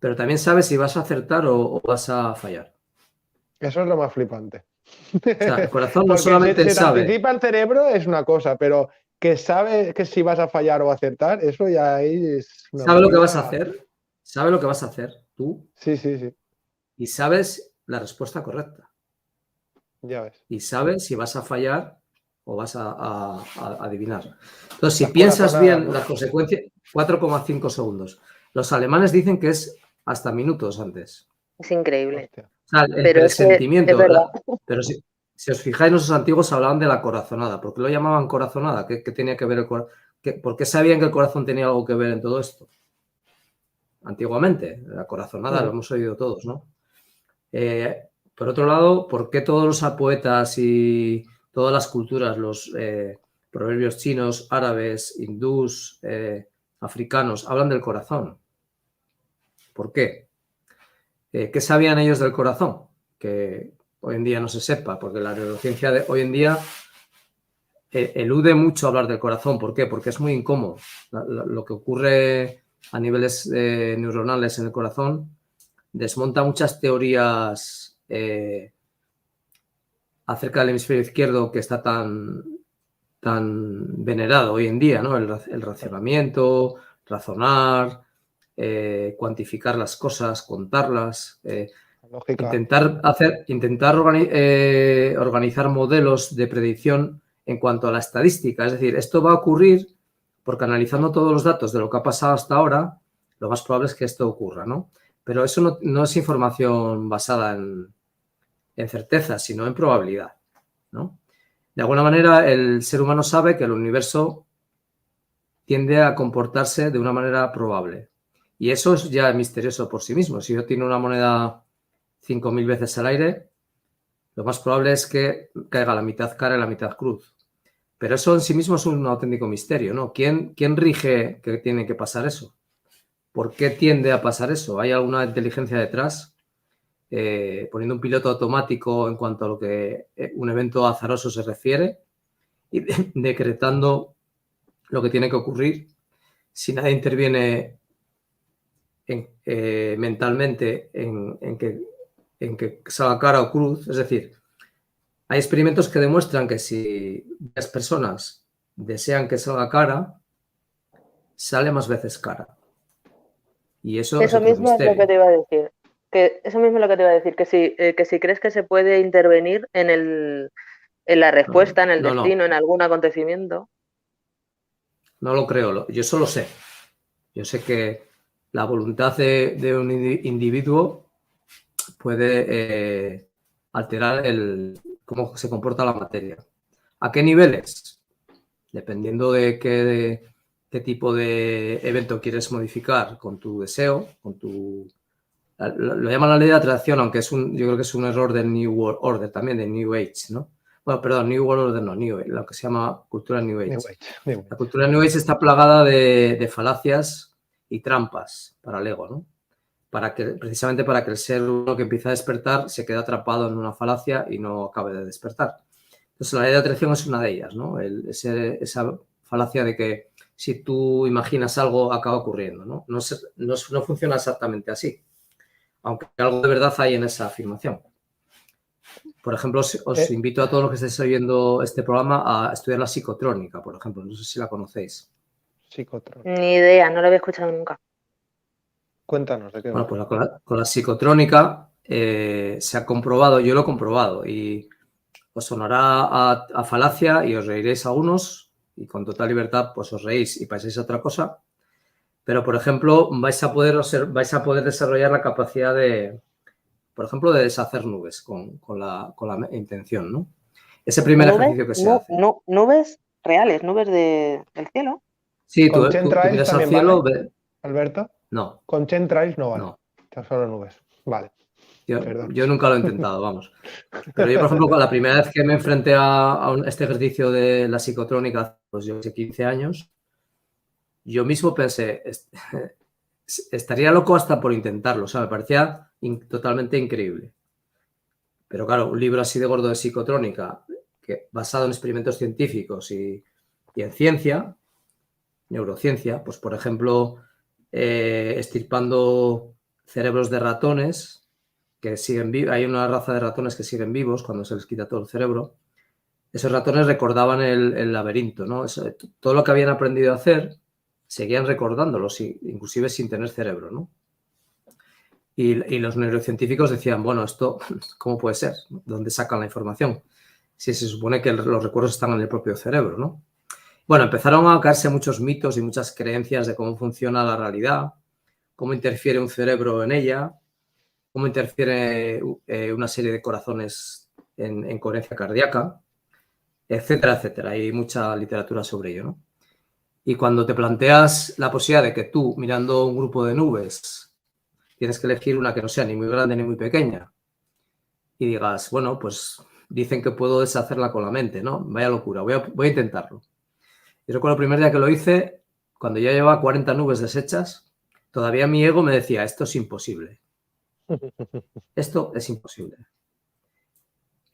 S3: Pero también sabe si vas a acertar o vas a fallar.
S1: Eso es lo más flipante.
S3: O sea, el corazón no
S1: Porque
S3: solamente
S1: se te
S3: sabe.
S1: anticipa el cerebro es una cosa, pero que sabe que si vas a fallar o acertar, eso ya ahí es una
S3: Sabe lo que
S1: movida.
S3: vas a hacer. Sabe lo que vas a hacer tú.
S1: Sí.
S3: Y sabes la respuesta correcta.
S1: Ya ves.
S3: Y sabes si vas a fallar o vas a adivinar. Entonces, si
S1: Las
S3: piensas bien,
S1: corazonadas, ¿no?
S3: las consecuencias, 4,5 segundos. Los alemanes dicen que es hasta minutos antes.
S2: Es increíble.
S1: Hostia.
S3: O sea, el
S2: Pero
S3: presentimiento.
S2: es verdad.
S3: Pero si os fijáis, los antiguos hablaban de la corazonada. ¿Por qué lo llamaban corazonada? ¿Qué tenía que ver el corazón? ¿Por qué sabían que el corazón tenía algo que ver en todo esto? Antiguamente, la corazonada lo hemos oído todos, ¿no? Por otro lado, ¿por qué todos los poetas y todas las culturas, los proverbios chinos, árabes, hindús, africanos, hablan del corazón? ¿Por qué? ¿Qué sabían ellos del corazón? Que hoy en día no se sepa, porque la neurociencia de hoy en día elude mucho hablar del corazón. ¿Por qué? Porque es muy incómodo. Lo que ocurre a niveles neuronales en el corazón desmonta muchas teorías acerca del hemisferio izquierdo que está tan venerado hoy en día, ¿no? El racionamiento, razonar, cuantificar las cosas, contarlas, intentar organizar modelos de predicción en cuanto a la estadística. Es decir, esto va a ocurrir porque analizando todos los datos de lo que ha pasado hasta ahora, lo más probable es que esto ocurra, ¿no? Pero eso no es información basada en certeza, sino en probabilidad, ¿no? De alguna manera, el ser humano sabe que el universo tiende a comportarse de una manera probable. Y eso es ya misterioso por sí mismo. Si yo tiro una moneda 5.000 veces al aire, lo más probable es que caiga la mitad cara y la mitad cruz. Pero eso en sí mismo es un auténtico misterio, ¿no? ¿Quién rige que tiene que pasar eso? ¿Por qué tiende a pasar eso? ¿Hay alguna inteligencia detrás? Poniendo un piloto automático en cuanto a lo que un evento azaroso se refiere y decretando lo que tiene que ocurrir. Si nadie interviene mentalmente en que salga cara o cruz, es decir, hay experimentos que demuestran que si las personas desean que salga cara, sale más veces cara. Y eso es otro
S2: mismo
S3: misterio.
S2: Es lo que te iba a decir. Eso mismo es lo que te iba a decir, que si crees que se puede intervenir en la respuesta, en el destino, en algún acontecimiento.
S3: No lo creo, yo solo sé. Yo sé que la voluntad de un individuo puede alterar cómo se comporta la materia. ¿A qué niveles? Dependiendo de qué tipo de evento quieres modificar con tu deseo, lo llaman la ley de atracción, aunque yo creo que es un error del New World Order también, del New Age, ¿no? Bueno, perdón, New World Order no, New Age, lo que se llama cultura New Age.
S1: New Age, New Age.
S3: La cultura New Age está plagada de falacias y trampas para el ego, ¿no? Precisamente para que el ser humano que empieza a despertar se quede atrapado en una falacia y no acabe de despertar. Entonces, la ley de atracción es una de ellas, ¿no? Esa falacia de que si tú imaginas algo, acaba ocurriendo, ¿no? No funciona exactamente así, aunque algo de verdad hay en esa afirmación. Por ejemplo, os invito a todos los que estéis oyendo este programa a estudiar la psicotrónica, por ejemplo. No sé si la conocéis.
S1: Psicotrónica.
S2: Ni idea, no lo había escuchado nunca.
S1: Cuéntanos de qué va.
S3: Bueno, pues con la psicotrónica se ha comprobado, yo lo he comprobado, y os sonará a falacia y os reiréis a unos, y con total libertad pues os reís y pasáis a otra cosa. Pero, por ejemplo, vais a poder desarrollar la capacidad de, por ejemplo, de deshacer nubes con la intención, ¿no? Ese primer ejercicio que se hace.
S2: Nubes reales, nubes del cielo.
S3: Sí,
S1: ¿Con
S3: tú
S1: chemtrails
S3: miras al
S1: también
S3: cielo,
S1: vale, Alberto?
S3: No.
S1: Con chemtrails no vale.
S3: No.
S1: Solo nubes. Vale.
S3: Yo nunca lo he intentado, vamos. Pero yo, por ejemplo, la primera vez que me enfrenté a este ejercicio de la psicotrónica, pues yo hace 15 años, yo mismo pensé, estaría loco hasta por intentarlo. O sea, me parecía totalmente increíble. Pero claro, un libro así de gordo de psicotrónica, basado en experimentos científicos y en ciencia, neurociencia, pues por ejemplo, extirpando cerebros de ratones que siguen vivos. Hay una raza de ratones que siguen vivos cuando se les quita todo el cerebro. Esos ratones recordaban el laberinto, ¿no? Todo lo que habían aprendido a hacer, seguían recordándolo, inclusive sin tener cerebro, ¿no? Y los neurocientíficos decían, bueno, esto, ¿cómo puede ser? ¿Dónde sacan la información? Si se supone que los recuerdos están en el propio cerebro, ¿no? Bueno, empezaron a caerse muchos mitos y muchas creencias de cómo funciona la realidad, cómo interfiere un cerebro en ella, cómo interfiere una serie de corazones en coherencia cardíaca, etcétera, etcétera. Hay mucha literatura sobre ello, ¿no? Y cuando te planteas la posibilidad de que tú, mirando un grupo de nubes, tienes que elegir una que no sea ni muy grande ni muy pequeña, y digas, bueno, pues dicen que puedo deshacerla con la mente, ¿no? Vaya locura, voy a intentarlo. Yo recuerdo el primer día que lo hice, cuando ya llevaba 40 nubes deshechas, todavía mi ego me decía, esto es imposible. Esto es imposible.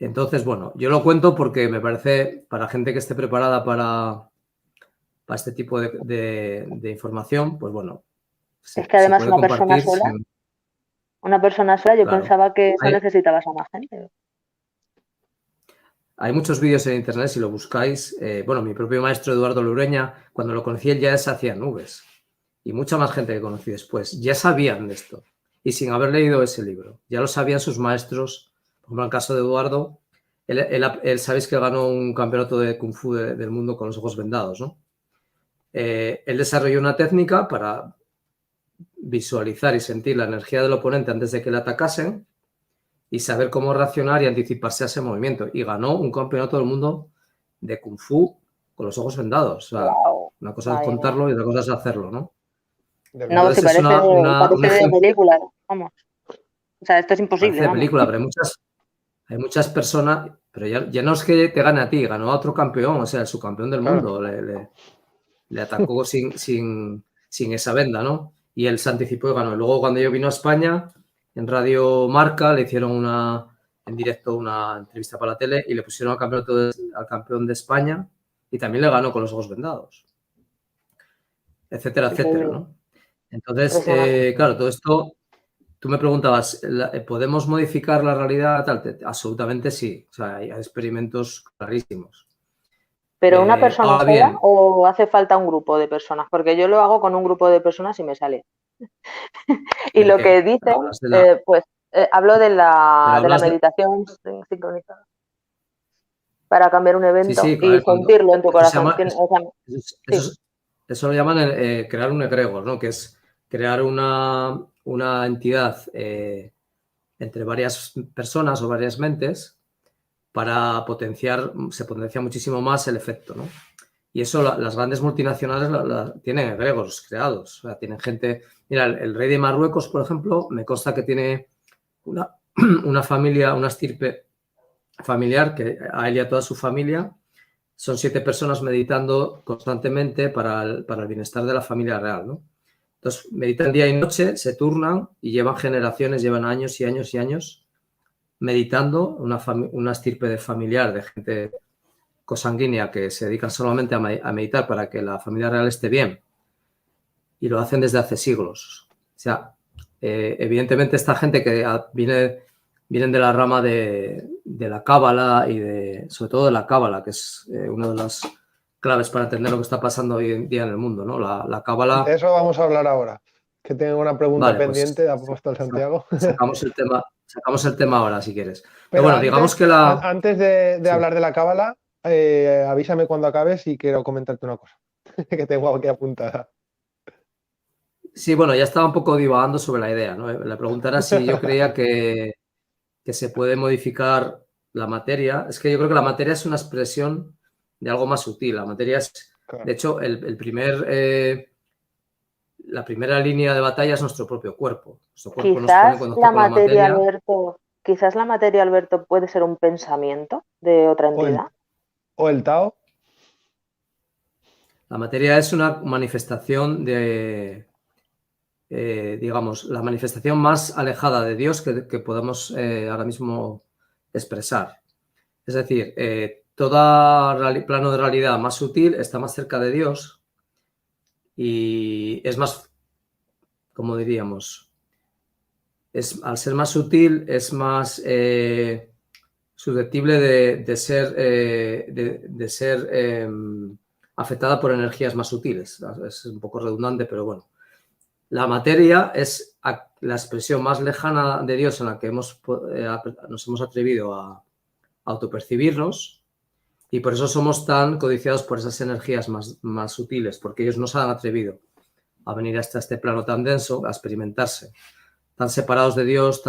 S3: Entonces, bueno, yo lo cuento porque me parece, para gente que esté preparada para este tipo de información, pues bueno.
S2: Es que además una persona sola, yo
S3: claro,
S2: pensaba que eso necesitabas a más gente.
S3: Hay muchos vídeos en internet, si lo buscáis. Bueno, mi propio maestro Eduardo Lureña, cuando lo conocí, él ya hacía nubes. Y mucha más gente que conocí después. Ya sabían de esto. Y sin haber leído ese libro. Ya lo sabían sus maestros. Por ejemplo, en el caso de Eduardo, él sabéis que ganó un campeonato de Kung Fu del mundo con los ojos vendados, ¿no? Él desarrolló una técnica para visualizar y sentir la energía del oponente antes de que le atacasen y saber cómo reaccionar y anticiparse a ese movimiento. Y ganó un campeonato del mundo de Kung Fu con los ojos vendados. O sea, una cosa es contarlo y otra cosa es hacerlo, ¿no?
S2: No, si parece de película, vamos. O sea, esto es imposible.
S3: Parece de película, pero hay muchas personas, pero ya no es que te gane a ti, ganó a otro campeón, o sea, el subcampeón del mundo. Le atacó sin esa venda, ¿no? Y él se anticipó y ganó. Y luego, cuando yo vino a España, en Radio Marca le hicieron en directo una entrevista para la tele y le pusieron al campeón de España y también le ganó con los ojos vendados, etcétera, etcétera, ¿no? Entonces, claro, todo esto, tú me preguntabas, ¿podemos modificar la realidad? Absolutamente sí. O sea, hay experimentos clarísimos.
S2: ¿Pero una persona sola o hace falta un grupo de personas? Porque yo lo hago con un grupo de personas y me sale. Y lo que dicen, pues hablo de la meditación sincronizada para cambiar un evento y sentirlo en tu corazón.
S3: Eso lo llaman crear un egregor, ¿no? Que es crear una entidad entre varias personas o varias mentes para se potencia muchísimo más el efecto, ¿no? Y eso las grandes multinacionales tienen egregores creados. O sea, tienen gente... Mira, el rey de Marruecos, por ejemplo, me consta que tiene una familia, una estirpe familiar, que a él y a toda su familia son 7 personas meditando constantemente para el bienestar de la familia real, ¿no? Entonces, meditan día y noche, se turnan y llevan generaciones, llevan años y años y años meditando, una estirpe de familiar, de gente consanguínea que se dedican solamente a meditar para que la familia real esté bien. Y lo hacen desde hace siglos. O sea, evidentemente esta gente que vienen de la rama de la cábala y sobre todo de la cábala, que es una de las claves para entender lo que está pasando hoy en día en el mundo, ¿no? La cábala...
S1: De eso vamos a hablar ahora, que tengo una pregunta
S3: Vale, pues
S1: pendiente de Apóstol Santiago.
S3: sacamos el tema ahora, si quieres.
S1: Pero
S3: bueno,
S1: antes,
S3: digamos que
S1: antes de
S3: Sí.
S1: hablar de la cábala, avísame cuando acabes y quiero comentarte una cosa que tengo aquí apuntada.
S3: Sí, bueno, ya estaba un poco divagando sobre la idea, ¿no? La pregunta era si yo creía que se puede modificar la materia. Es que yo creo que la materia es una expresión de algo más sutil. La materia es,
S1: Claro.
S3: de hecho, la primera línea de batalla es nuestro propio cuerpo. Nuestro cuerpo nos pone en contacto con la materia.
S2: Alberto, quizás la materia, Alberto, puede ser un pensamiento de otra entidad.
S1: O el Tao.
S3: La materia es una manifestación digamos, la manifestación más alejada de Dios que podemos ahora mismo expresar. Es decir, todo plano de realidad más sutil está más cerca de Dios y es más, como diríamos, al ser más sutil es más susceptible de ser afectada por energías más sutiles. Es un poco redundante, pero bueno. La materia es la expresión más lejana de Dios en la que nos hemos atrevido a autopercibirnos y por eso somos tan codiciados por esas energías más sutiles, porque ellos no se han atrevido a venir hasta este plano tan denso, a experimentarse. Tan separados de Dios,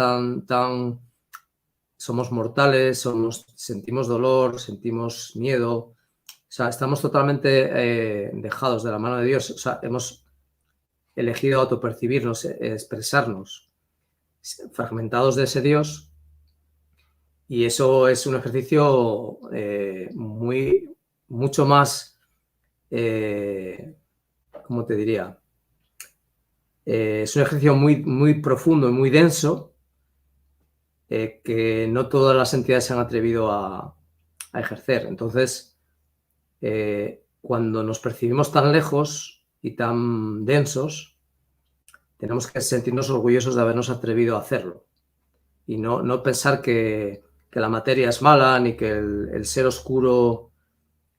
S3: somos mortales, sentimos dolor, sentimos miedo, o sea, estamos totalmente dejados de la mano de Dios, o sea, hemos elegido autopercibirnos, expresarnos, fragmentados de ese Dios, y eso es un ejercicio mucho más, ¿cómo te diría? Es un ejercicio muy profundo y muy denso que no todas las entidades se han atrevido a ejercer. Entonces, cuando nos percibimos tan lejos y tan densos, tenemos que sentirnos orgullosos de habernos atrevido a hacerlo y no pensar que la materia es mala ni que el ser oscuro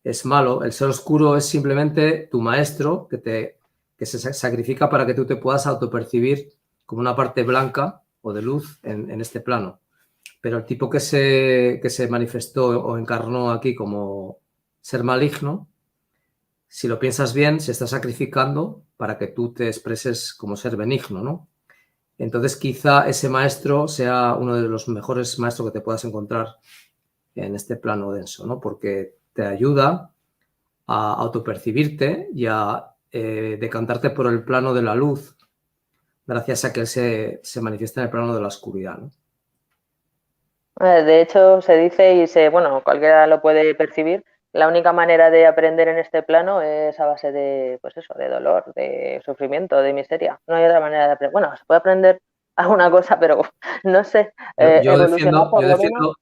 S3: es malo. El ser oscuro es simplemente tu maestro que se sacrifica para que tú te puedas autopercibir como una parte blanca o de luz en este plano. Pero el tipo que se manifestó o encarnó aquí como ser maligno, si lo piensas bien, se está sacrificando para que tú te expreses como ser benigno, ¿no? Entonces, quizá ese maestro sea uno de los mejores maestros que te puedas encontrar en este plano denso, ¿no? Porque te ayuda a autopercibirte y a decantarte por el plano de la luz, gracias a que él se manifiesta en el plano de la oscuridad, ¿no?
S2: De hecho, se dice bueno, cualquiera lo puede percibir, la única manera de aprender en este plano es a base de, pues eso, de dolor, de sufrimiento, de miseria. No hay otra manera de aprender. Bueno, se puede aprender alguna cosa, pero no sé,
S3: Yo
S2: evolucionar por lo menos.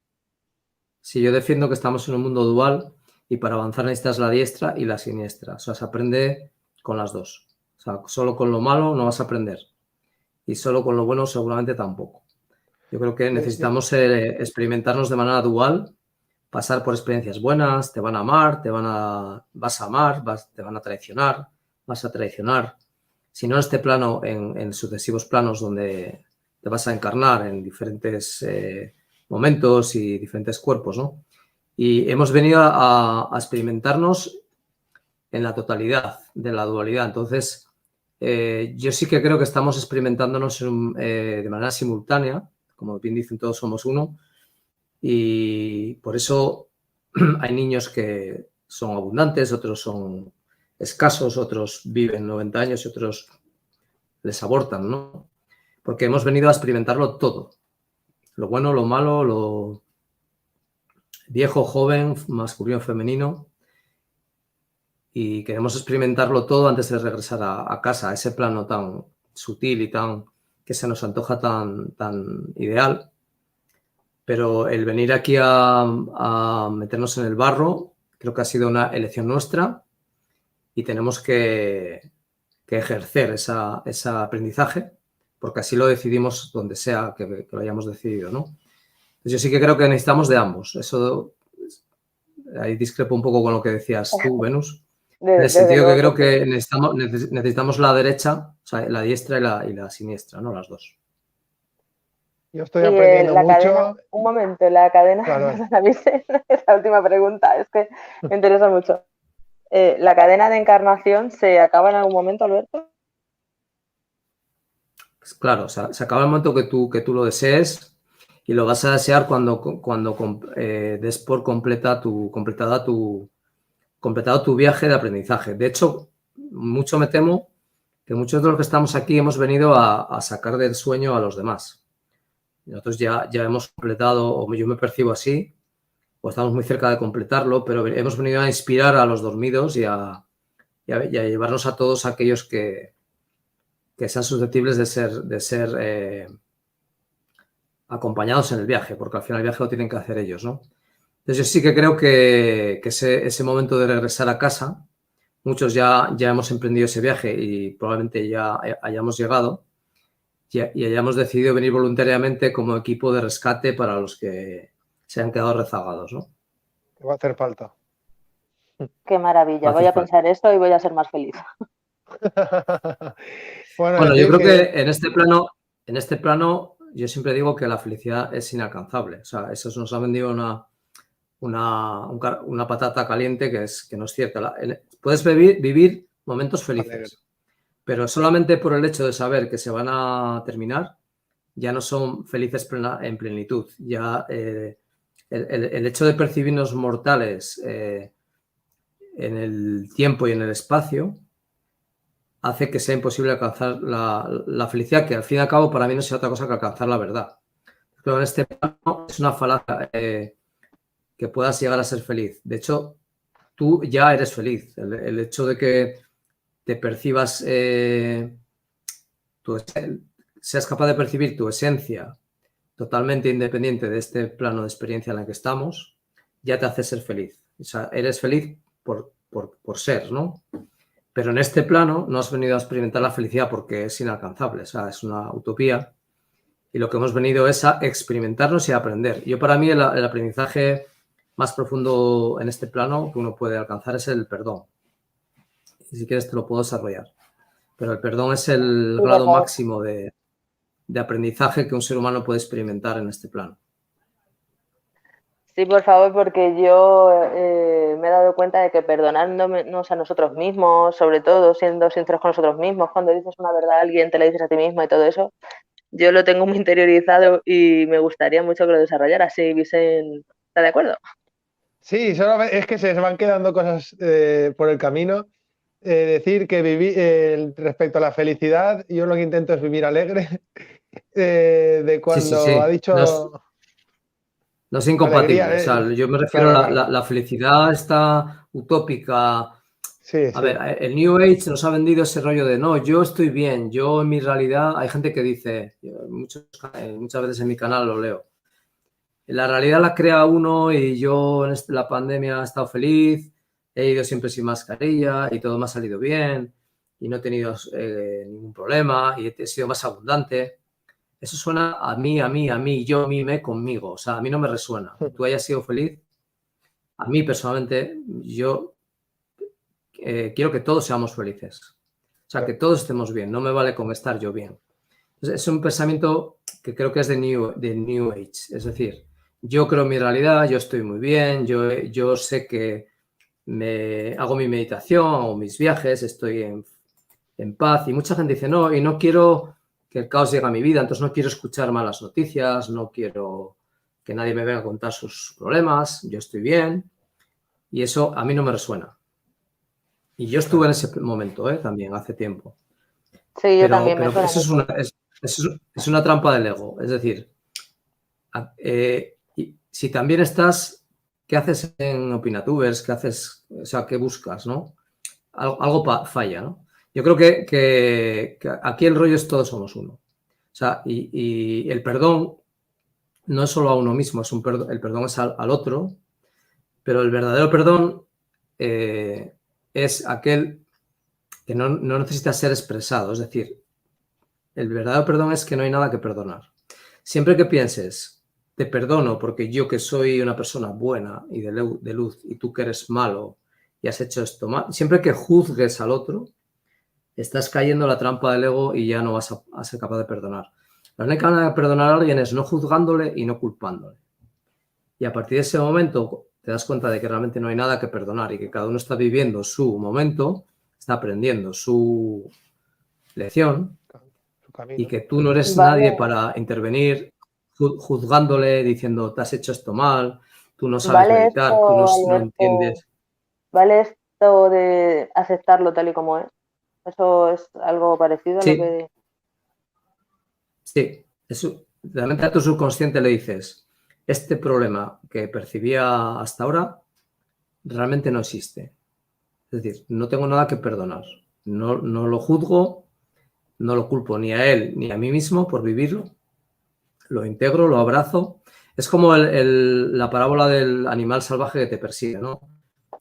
S3: Sí, yo defiendo que estamos en un mundo dual y para avanzar necesitas la diestra y la siniestra. O sea, se aprende con las dos. O sea, solo con lo malo no vas a aprender y solo con lo bueno seguramente tampoco. Yo creo que necesitamos experimentarnos de manera dual, pasar por experiencias buenas, te van a amar, vas a amar, te van a traicionar, vas a traicionar. Si no en este plano, en sucesivos planos donde te vas a encarnar en diferentes momentos y diferentes cuerpos, ¿no? Y hemos venido a experimentarnos en la totalidad de la dualidad. Entonces, yo sí que creo que estamos experimentándonos de manera simultánea, como bien dicen, todos somos uno, y por eso hay niños que son abundantes, otros son escasos, otros viven 90 años y otros les abortan, ¿no? Porque hemos venido a experimentarlo todo, lo bueno, lo malo, viejo, joven, masculino, femenino, y queremos experimentarlo todo antes de regresar a casa, a ese plano tan sutil y que se nos antoja tan ideal. Pero el venir aquí a meternos en el barro creo que ha sido una elección nuestra y tenemos que ejercer ese aprendizaje, porque así lo decidimos donde sea que lo hayamos decidido, ¿no? Entonces yo sí que creo que necesitamos de ambos. Eso, ahí discrepo un poco con lo que decías tú, Venus. En el sentido que creo que necesitamos la derecha, o sea, la diestra y la siniestra, ¿no? Las dos.
S1: Yo estoy aprendiendo mucho.
S2: Cadena, un momento, la cadena,
S1: Claro.
S2: esa última pregunta, es que me interesa mucho. ¿La cadena de encarnación se acaba en algún momento, Alberto?
S3: Pues claro, o sea, se acaba el momento que tú lo desees y lo vas a desear cuando des por completado tu viaje de aprendizaje. De hecho, mucho me temo que muchos de los que estamos aquí hemos venido a sacar del sueño a los demás. Nosotros ya hemos completado, o yo me percibo así, o estamos muy cerca de completarlo, pero hemos venido a inspirar a los dormidos y a llevarnos a todos aquellos que sean susceptibles de ser acompañados en el viaje, porque al final el viaje lo tienen que hacer ellos, ¿no? Entonces yo sí que creo que ese momento de regresar a casa, muchos ya hemos emprendido ese viaje y probablemente ya hayamos llegado y hayamos decidido venir voluntariamente como equipo de rescate para los que se han quedado rezagados, ¿no?
S1: Te va a hacer falta.
S2: Qué maravilla, voy a pensar esto y voy a ser más feliz.
S3: Bueno, yo creo que en este plano yo siempre digo que la felicidad es inalcanzable. O sea, eso nos ha vendido una patata caliente que no es cierta. Puedes vivir momentos felices, pero solamente por el hecho de saber que se van a terminar, ya no son felices en plenitud. Ya el hecho de percibirnos mortales en el tiempo y en el espacio hace que sea imposible alcanzar la felicidad, que al fin y al cabo para mí no sea otra cosa que alcanzar la verdad. Pero en este plano es una falacia que puedas llegar a ser feliz. De hecho, tú ya eres feliz. El hecho de que te percibas, seas capaz de percibir tu esencia totalmente independiente de este plano de experiencia en el que estamos, ya te hace ser feliz. O sea, eres feliz por ser, ¿no? Pero en este plano no has venido a experimentar la felicidad porque es inalcanzable, o sea, es una utopía. Y lo que hemos venido es a experimentarnos y a aprender. Yo, para mí, el aprendizaje más profundo en este plano que uno puede alcanzar es el perdón. Y si quieres te lo puedo desarrollar. Pero el perdón es el grado máximo de aprendizaje que un ser humano puede experimentar en este plano.
S2: Sí, por favor, porque yo me he dado cuenta de que perdonándonos a nosotros mismos, sobre todo siendo sinceros con nosotros mismos, cuando dices una verdad a alguien, te la dices a ti mismo y todo eso, yo lo tengo muy interiorizado y me gustaría mucho que lo desarrollara. Sí, Vicente, ¿está de acuerdo?
S1: Sí, solo es que se van quedando cosas por el camino. Decir que respecto a la felicidad, yo lo que intento es vivir alegre. De cuando
S3: sí.
S1: ha dicho...
S3: No es incompatible.
S1: Alegría,
S3: o sea, yo me refiero
S1: claro.
S3: a la felicidad esta utópica.
S1: Sí,
S3: a ver, el New Age nos ha vendido ese rollo de no, yo estoy bien, yo en mi realidad, hay gente que dice, muchas veces en mi canal lo leo, la realidad la crea uno y yo en la pandemia he estado feliz, he ido siempre sin mascarilla y todo me ha salido bien y no he tenido ningún problema y he sido más abundante. Eso suena a mí, yo, me, conmigo. O sea, a mí no me resuena. Que tú hayas sido feliz. A mí, personalmente, yo quiero que todos seamos felices. O sea, que todos estemos bien. No me vale con estar yo bien. Entonces, es un pensamiento que creo que es de New Age. Es decir, yo creo mi realidad, yo estoy muy bien, yo sé que hago mi meditación, hago mis viajes, estoy en paz. Y mucha gente dice, no, y no quiero que el caos llegue a mi vida, entonces no quiero escuchar malas noticias, no quiero que nadie me venga a contar sus problemas, yo estoy bien y eso a mí no me resuena. Y yo estuve en ese momento también, hace tiempo.
S2: Sí, yo también.
S3: Pero eso es una trampa del ego, es decir, si también estás ¿qué haces en Opinatubers? ¿Qué haces? O sea, ¿qué buscas, no? Algo falla, ¿no? Yo creo que aquí el rollo es todos somos uno. O sea, y el perdón no es solo a uno mismo, el perdón es al otro, pero el verdadero perdón es aquel que no necesita ser expresado. Es decir, el verdadero perdón es que no hay nada que perdonar. Siempre que pienses, te perdono porque yo que soy una persona buena y de luz y tú que eres malo y has hecho esto mal, siempre que juzgues al otro, estás cayendo en la trampa del ego y ya no vas a ser capaz de perdonar. La única manera de perdonar a alguien es no juzgándole y no culpándole. Y a partir de ese momento te das cuenta de que realmente no hay nada que perdonar y que cada uno está viviendo su momento, está aprendiendo su lección y que tú no eres nadie para intervenir juzgándole, diciendo te has hecho esto mal, tú no sabes meditar, tú no entiendes.
S2: ¿Vale esto de aceptarlo tal y como es? ¿Eso es algo parecido a lo que...?
S3: Sí, realmente a tu subconsciente le dices, este problema que percibía hasta ahora realmente no existe. Es decir, no tengo nada que perdonar. No lo juzgo, no lo culpo ni a él ni a mí mismo por vivirlo. Lo integro, lo abrazo. Es como la parábola del animal salvaje que te persigue, ¿no?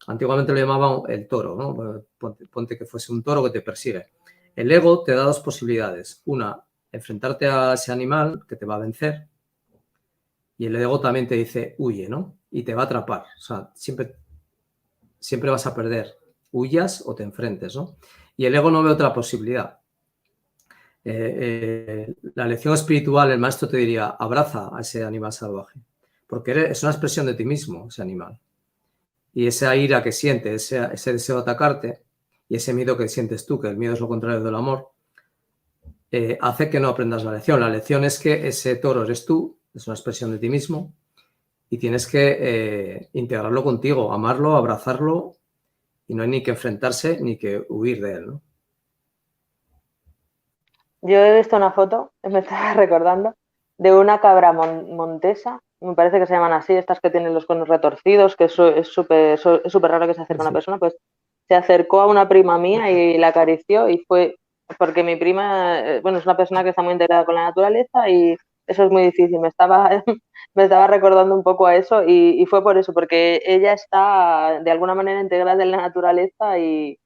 S3: Antiguamente lo llamaban el toro, ¿no? Ponte que fuese un toro que te persigue. El ego te da dos posibilidades. Una, enfrentarte a ese animal que te va a vencer. Y el ego también te dice, huye, ¿no? Y te va a atrapar. O sea, siempre vas a perder. Huyas o te enfrentes, ¿no? Y el ego no ve otra posibilidad. La lección espiritual, el maestro te diría, abraza a ese animal salvaje. Porque es una expresión de ti mismo, ese animal. Y esa ira que sientes, ese deseo de atacarte y ese miedo que sientes tú, que el miedo es lo contrario del amor, hace que no aprendas la lección. La lección es que ese toro eres tú, es una expresión de ti mismo y tienes que integrarlo contigo, amarlo, abrazarlo y no hay ni que enfrentarse ni que huir de él, ¿no?
S2: Yo he visto una foto, me estaba recordando, de una cabra montesa, me parece que se llaman así, estas que tienen los cuernos retorcidos, que es súper raro que se acerque a una persona, pues se acercó a una prima mía y la acarició y fue porque mi prima, bueno, es una persona que está muy integrada con la naturaleza y eso es muy difícil. Me estaba recordando un poco a eso y fue por eso, porque ella está de alguna manera integrada en la naturaleza y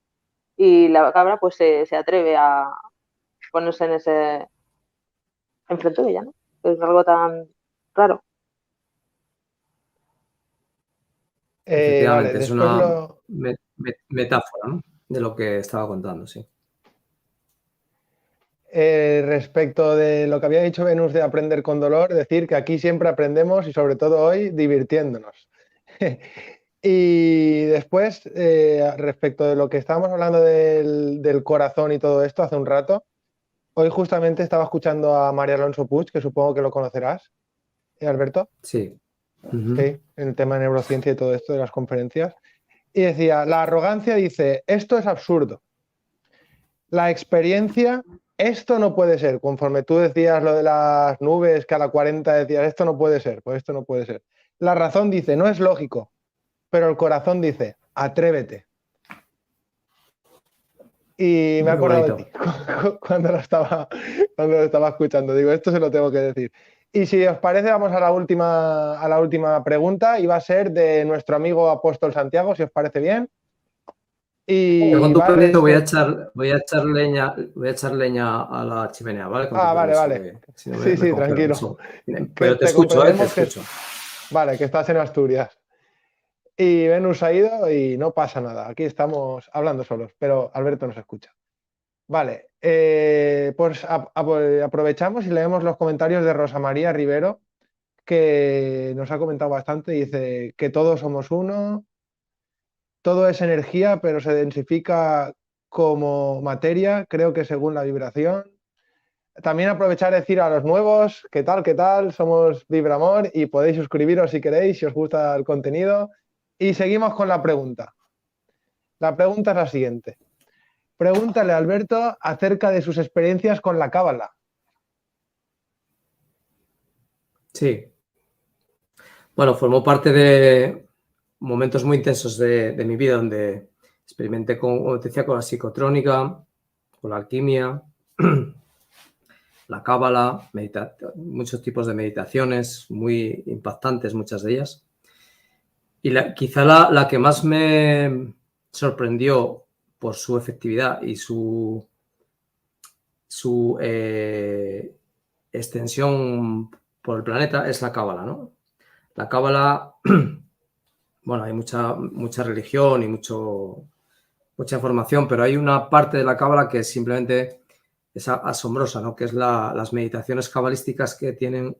S2: la cabra pues se atreve a ponerse enfrente de ella, ¿no? Es algo tan raro.
S3: Efectivamente,
S1: Vale,
S3: es una metáfora, ¿no? De lo que estaba contando, sí.
S1: Respecto de lo que había dicho Venus de aprender con dolor, decir que aquí siempre aprendemos y sobre todo hoy divirtiéndonos. Y después, respecto de lo que estábamos hablando del corazón y todo esto hace un rato, hoy justamente estaba escuchando a María Alonso Puig, que supongo que lo conocerás, Alberto.
S3: Sí.
S1: Sí, en el tema de neurociencia y todo esto de las conferencias. Y decía, la arrogancia dice, esto es absurdo. La experiencia, esto no puede ser. Conforme tú decías lo de las nubes, que a la 40 decías, esto no puede ser, pues esto no puede ser. La razón dice, no es lógico, pero el corazón dice, atrévete. Y me he acordado de ti cuando lo estaba escuchando. Digo, esto se lo tengo que decir. Y si os parece, vamos a la última pregunta y va a ser de nuestro amigo Apóstol Santiago, si os parece bien.
S3: Y con tu permiso voy a echar leña a la chimenea, ¿vale?
S1: Vale.
S3: Si no
S1: sí, tranquilo.
S3: Pero te escucho, te escucho.
S1: Vale, que estás en Asturias. Y Venus ha ido y no pasa nada. Aquí estamos hablando solos, pero Alberto nos escucha. Vale, pues aprovechamos y leemos los comentarios de Rosa María Rivero, que nos ha comentado bastante. Dice que todos somos uno, todo es energía, pero se densifica como materia, creo que según la vibración. También aprovechar y decir a los nuevos, ¿qué tal? Somos Vibramor y podéis suscribiros si queréis, si os gusta el contenido. Y seguimos con la pregunta. La pregunta es la siguiente. Pregúntale a Alberto acerca de sus experiencias con la cábala.
S3: Sí. Bueno, formó parte de momentos muy intensos de mi vida donde experimenté como te decía, con la psicotrónica, con la alquimia, la cábala, muchos tipos de meditaciones muy impactantes, muchas de ellas. Y quizá la que más me sorprendió por su efectividad y su extensión por el planeta es la cábala, ¿no? La cábala, bueno, hay mucha religión y mucha información, pero hay una parte de la cábala que simplemente es asombrosa, ¿no? Que es las meditaciones cabalísticas que tienen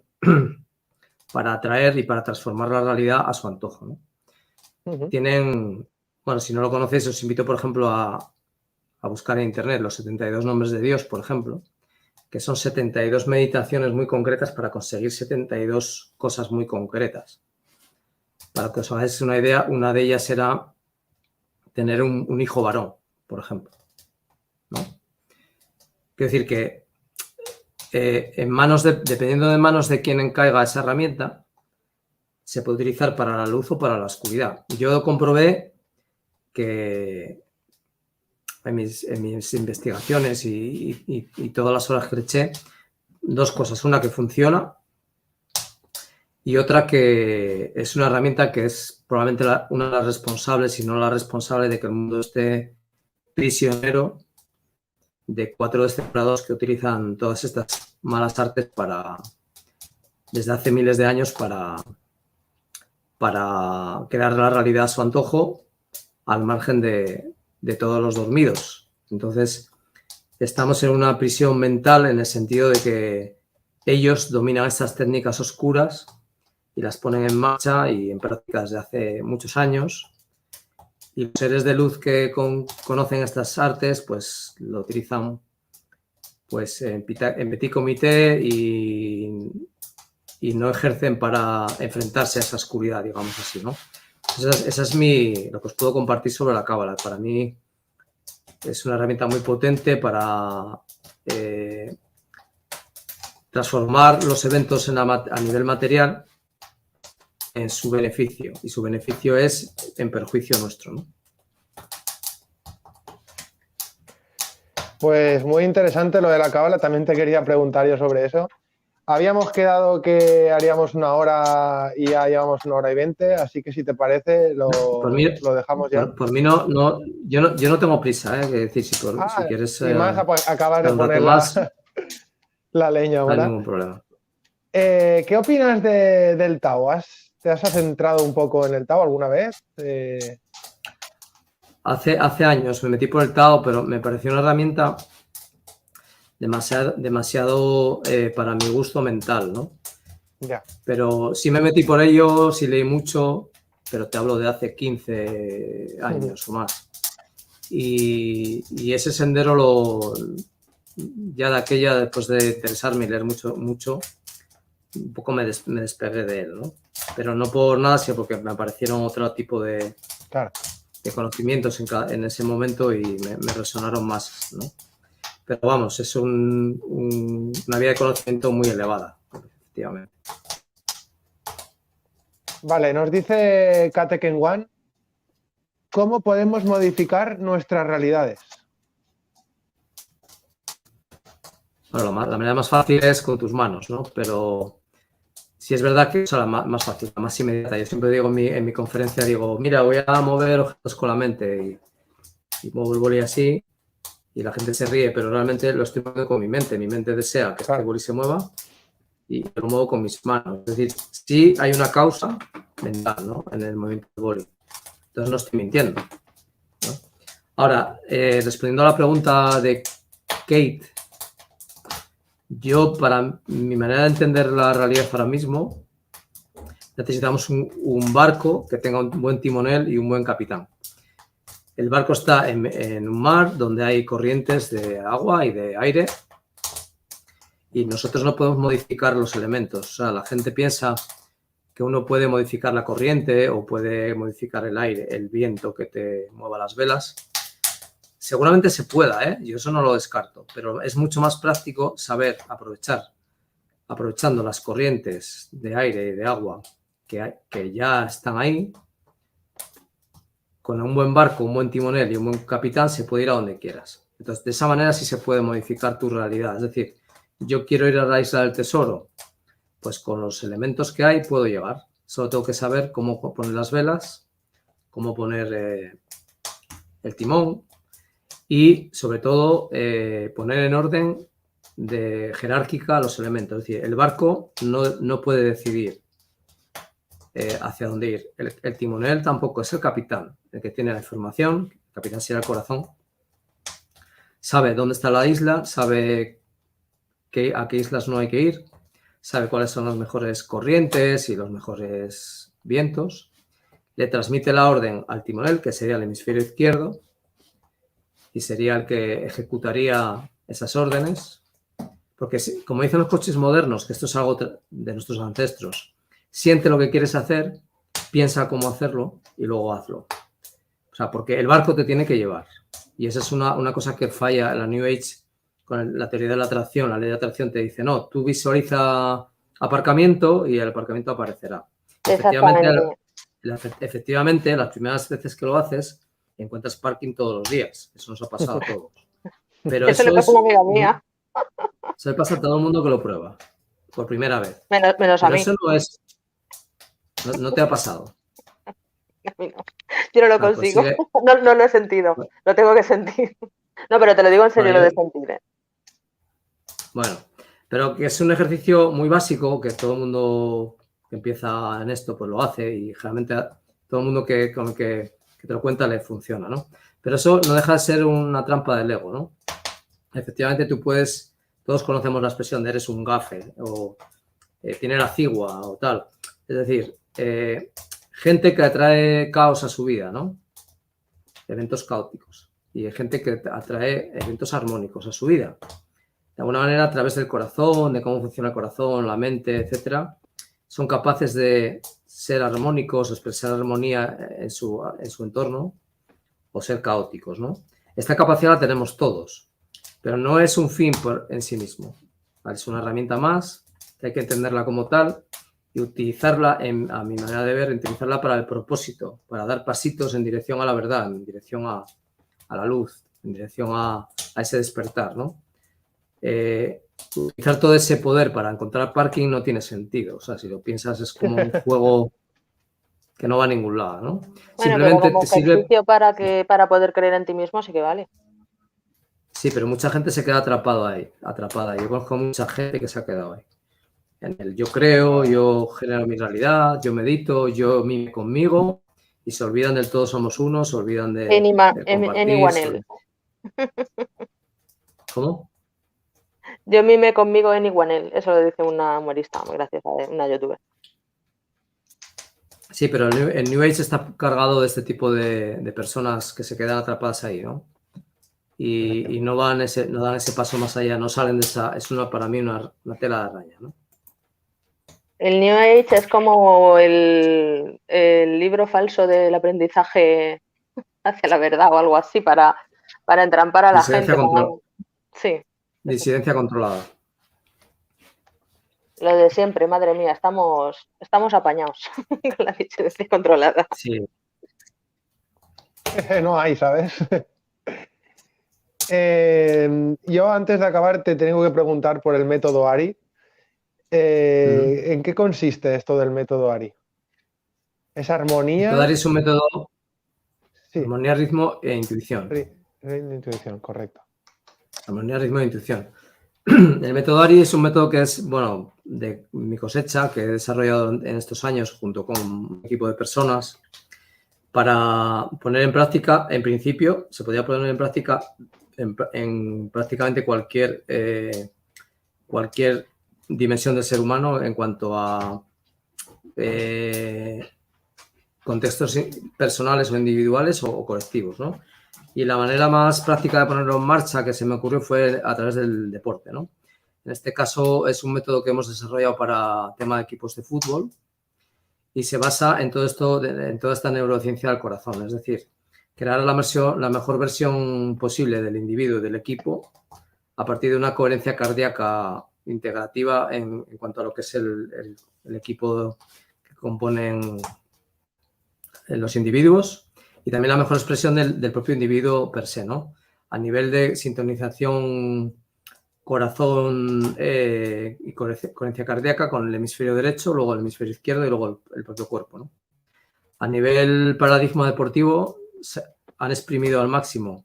S3: para atraer y para transformar la realidad a su antojo, ¿no? Tienen, bueno, si no lo conocéis, os invito, por ejemplo, a buscar en internet los 72 nombres de Dios, por ejemplo, que son 72 meditaciones muy concretas para conseguir 72 cosas muy concretas. Para que os hagáis una idea, una de ellas era tener un hijo varón, por ejemplo, ¿no? Quiero decir que dependiendo de manos de quien caiga esa herramienta, se puede utilizar para la luz o para la oscuridad. Yo comprobé que en mis investigaciones y todas las horas que le eché, dos cosas. Una que funciona y otra que es una herramienta que es probablemente una de las responsables, si no la responsable, de que el mundo esté prisionero de 4 descebrados que utilizan todas estas malas artes desde hace miles de años para crear la realidad a su antojo al margen de todos los dormidos. Entonces, estamos en una prisión mental en el sentido de que ellos dominan estas técnicas oscuras y las ponen en marcha y en práctica desde hace muchos años. Y los seres de luz que conocen estas artes, pues lo utilizan pues en petit comité y no ejercen para enfrentarse a esa oscuridad, digamos así, ¿no? Esa es lo que os puedo compartir sobre la cábala. Para mí es una herramienta muy potente para transformar los eventos a nivel material en su beneficio. Y su beneficio es en perjuicio nuestro, ¿no?
S1: Pues muy interesante lo de la cábala. También te quería preguntar yo sobre eso. Habíamos quedado que haríamos 1 hora y ya llevamos 1 hora y 20, así que si te parece lo dejamos ya.
S3: Por mí no, yo no tengo prisa, ¿eh? Es decir, si quieres...
S1: Y más acabas de poner la leña, ¿verdad?
S3: No hay ningún problema.
S1: ¿Qué opinas del Tao? ¿Te has centrado un poco en el Tao alguna vez?
S3: Hace años me metí por el Tao, pero me pareció una herramienta demasiado para mi gusto mental, ¿no?
S1: Ya.
S3: Pero sí me metí por ello, sí leí mucho, pero te hablo de hace 15 años o más. Y ese sendero ya de aquella, después de interesarme y leer mucho, un poco me despegué de él, ¿no? Pero no por nada, sino porque me aparecieron otro tipo de conocimientos en ese momento y me resonaron más, ¿no? Pero vamos, es una vía de conocimiento muy elevada, efectivamente.
S1: Vale, nos dice Kateken One, ¿cómo podemos modificar nuestras realidades?
S3: Bueno, la manera más fácil es con tus manos, ¿no? Pero sí es verdad que es la más fácil, la más inmediata. Yo siempre digo en mi conferencia, mira, voy a mover objetos con la mente y muevo el boli así y la gente se ríe, pero realmente lo estoy moviendo con mi mente. Mi mente desea que este boli se mueva y lo muevo con mis manos. Es decir, sí hay una causa mental, ¿no? En el movimiento del boli. Entonces no estoy mintiendo, ¿no? Ahora, respondiendo a la pregunta de Kate, para mi manera de entender la realidad ahora mismo, necesitamos un barco que tenga un buen timonel y un buen capitán. El barco está en un mar donde hay corrientes de agua y de aire y nosotros no podemos modificar los elementos. O sea, la gente piensa que uno puede modificar la corriente o puede modificar el aire, el viento que te mueva las velas. Seguramente se pueda, ¿eh? Yo eso no lo descarto, pero es mucho más práctico saber aprovechando las corrientes de aire y de agua que ya están ahí, con un buen barco, un buen timonel y un buen capitán se puede ir a donde quieras. Entonces, de esa manera sí se puede modificar tu realidad. Es decir, yo quiero ir a la isla del tesoro, pues con los elementos que hay puedo llegar. Solo tengo que saber cómo poner las velas, cómo poner el timón y, sobre todo, poner en orden de jerárquica los elementos. Es decir, el barco no puede decidir hacia dónde ir. El timonel tampoco, es el capitán, el que tiene la información. El capitán será el corazón. Sabe dónde está la isla, sabe a qué islas no hay que ir, sabe cuáles son las mejores corrientes y los mejores vientos. Le transmite la orden al timonel, que sería el hemisferio izquierdo, y sería el que ejecutaría esas órdenes. Porque, como dicen los coches modernos, que esto es algo de nuestros ancestros, siente lo que quieres hacer, piensa cómo hacerlo y luego hazlo. O sea, porque el barco te tiene que llevar. Y esa es una cosa que falla en la New Age con la teoría de la atracción. La ley de atracción te dice, no, tú visualiza aparcamiento y el aparcamiento aparecerá. Efectivamente, las primeras veces que lo haces, encuentras parking todos los días. Eso nos ha pasado a todos. Pero
S2: eso le pasa a una amiga mía.
S3: Se le pasa a todo el mundo que lo prueba por primera vez.
S2: Menos a mí.
S3: Eso no es... No te ha pasado.
S2: Yo no lo consigo. Pues no lo he sentido. Lo tengo que sentir. No, pero te lo digo en serio, lo de sentir.
S3: Bueno, pero que es un ejercicio muy básico que todo el mundo que empieza en esto pues lo hace y generalmente a todo el mundo que te lo cuenta le funciona, ¿no? Pero eso no deja de ser una trampa del ego, ¿no? Efectivamente todos conocemos la expresión de eres un gafe o tiene la cigua o tal. Es decir, gente que atrae caos a su vida, ¿no? Eventos caóticos. Y hay gente que atrae eventos armónicos a su vida. De alguna manera, a través del corazón, de cómo funciona el corazón, la mente, etcétera, son capaces de ser armónicos, expresar armonía en su entorno o ser caóticos, ¿no? Esta capacidad la tenemos todos, pero no es un fin en sí mismo. ¿Vale? Es una herramienta más que hay que entenderla como tal y utilizarla, a mi manera de ver, utilizarla para el propósito, para dar pasitos en dirección a la verdad, en dirección a la luz, en dirección a ese despertar, ¿no? Utilizar todo ese poder para encontrar parking no tiene sentido. O sea, si lo piensas es como un juego que no va a ningún lado, ¿no?
S2: Bueno,
S3: simplemente
S2: pero como
S3: te sirve
S2: para poder creer en ti mismo sí que vale.
S3: Sí, pero mucha gente se queda atrapada. Yo conozco mucha gente que se ha quedado ahí. En el yo creo, yo genero mi realidad, yo medito, yo mime conmigo y se olvidan del todo somos uno, se olvidan de compartir. ¿Cómo?
S2: Yo mime conmigo anyone, eso lo dice una humorista muy graciosa, una youtuber.
S3: Sí, pero el New Age está cargado de este tipo de personas que se quedan atrapadas ahí, ¿no? Y no dan ese paso más allá, no salen de esa... Es para mí una tela de araña, ¿no?
S2: El New Age es como el libro falso del aprendizaje hacia la verdad o algo así para entrampar a la gente. Sí.
S3: Disidencia controlada.
S2: Lo de siempre, madre mía, estamos apañados con la disidencia controlada.
S3: Sí.
S1: No hay, ¿sabes? Yo antes de acabar te tengo que preguntar por el método ARI. ¿En qué consiste esto del método ARI? ¿Es armonía?
S3: El método ARI es un método...
S1: Sí.
S3: Armonía, ritmo e intuición.
S1: Intuición, correcto.
S3: Armonía, ritmo e intuición. El método ARI es un método que es, bueno, de mi cosecha, que he desarrollado en estos años junto con un equipo de personas para poner en práctica, en principio, se podía poner en práctica en prácticamente cualquier dimensión del ser humano en cuanto a contextos personales o individuales o colectivos, ¿no? Y la manera más práctica de ponerlo en marcha que se me ocurrió fue a través del deporte, ¿no? En este caso es un método que hemos desarrollado para tema de equipos de fútbol y se basa en todo esto, en toda esta neurociencia del corazón, es decir, crear la mejor versión posible del individuo y del equipo a partir de una coherencia cardíaca integrativa en cuanto a lo que es el equipo que componen los individuos y también la mejor expresión del propio individuo per se, ¿no? A nivel de sintonización corazón y coherencia cardíaca con el hemisferio derecho, luego el hemisferio izquierdo y luego el propio cuerpo, ¿no? A nivel paradigma deportivo, se han exprimido al máximo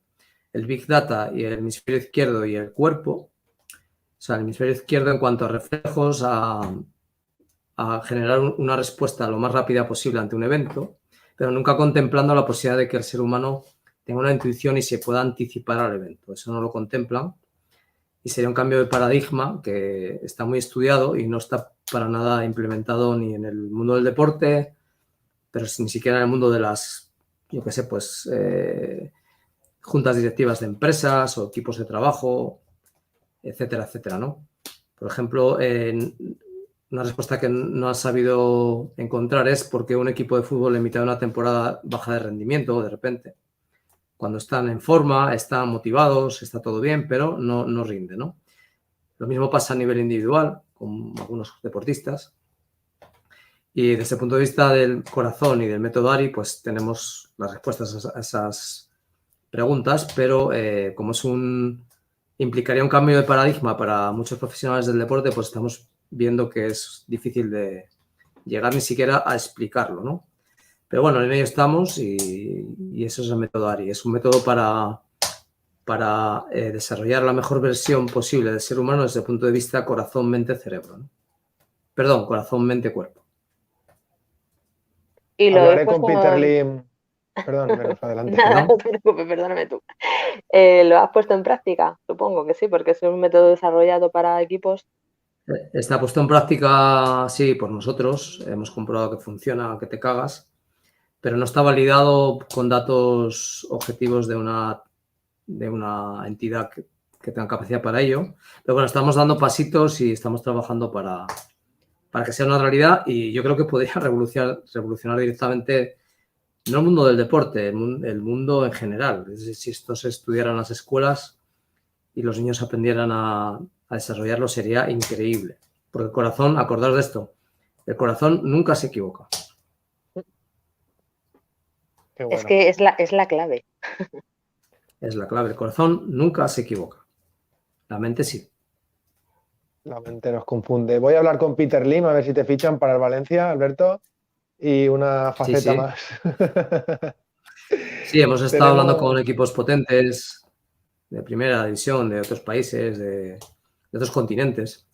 S3: el Big Data y el hemisferio izquierdo y el cuerpo. O sea, el hemisferio izquierdo en cuanto a reflejos, a generar una respuesta lo más rápida posible ante un evento, pero nunca contemplando la posibilidad de que el ser humano tenga una intuición y se pueda anticipar al evento. Eso no lo contemplan. Y sería un cambio de paradigma que está muy estudiado y no está para nada implementado ni en el mundo del deporte, pero ni siquiera en el mundo de las, yo qué sé, pues juntas directivas de empresas o equipos de trabajo, etcétera, etcétera, ¿no? Por ejemplo, una respuesta que no has sabido encontrar es por qué un equipo de fútbol en mitad de una temporada baja de rendimiento de repente. Cuando están en forma, están motivados, está todo bien, pero no rinde, ¿no? Lo mismo pasa a nivel individual con algunos deportistas. Y desde el punto de vista del corazón y del método ARI, pues tenemos las respuestas a esas preguntas, pero como implicaría un cambio de paradigma para muchos profesionales del deporte, pues estamos viendo que es difícil de llegar ni siquiera a explicarlo, ¿no? Pero bueno, en ello estamos y eso es el método ARI. Es un método para desarrollar la mejor versión posible del ser humano desde el punto de vista corazón, mente, cerebro, ¿no? Perdón, corazón, mente, cuerpo.
S2: Y lo
S1: Hablaré con Peter Lim. Perdón, Venus, adelante.
S2: Nada, no te preocupes, perdóname tú. ¿Lo has puesto en práctica? Supongo que sí, porque es un método desarrollado para equipos.
S3: Está puesto en práctica, sí, por nosotros. Hemos comprobado que funciona, que te cagas, pero no está validado con datos objetivos de una entidad que tenga capacidad para ello. Pero bueno, estamos dando pasitos y estamos trabajando para que sea una realidad y yo creo que podría revolucionar directamente no el mundo del deporte, el mundo en general. Es decir, si esto se estudiara en las escuelas y los niños aprendieran a desarrollarlo, sería increíble. Porque el corazón, acordaos de esto, el corazón nunca se equivoca.
S1: Qué bueno.
S2: Es que es la clave.
S3: Es la clave. El corazón nunca se equivoca. La mente sí.
S1: La mente nos confunde. Voy a hablar con Peter Lim a ver si te fichan para el Valencia, Alberto. Y una faceta
S3: Sí.
S1: más.
S3: Sí, hemos estado hablando con equipos potentes de primera división, de otros países, de otros continentes.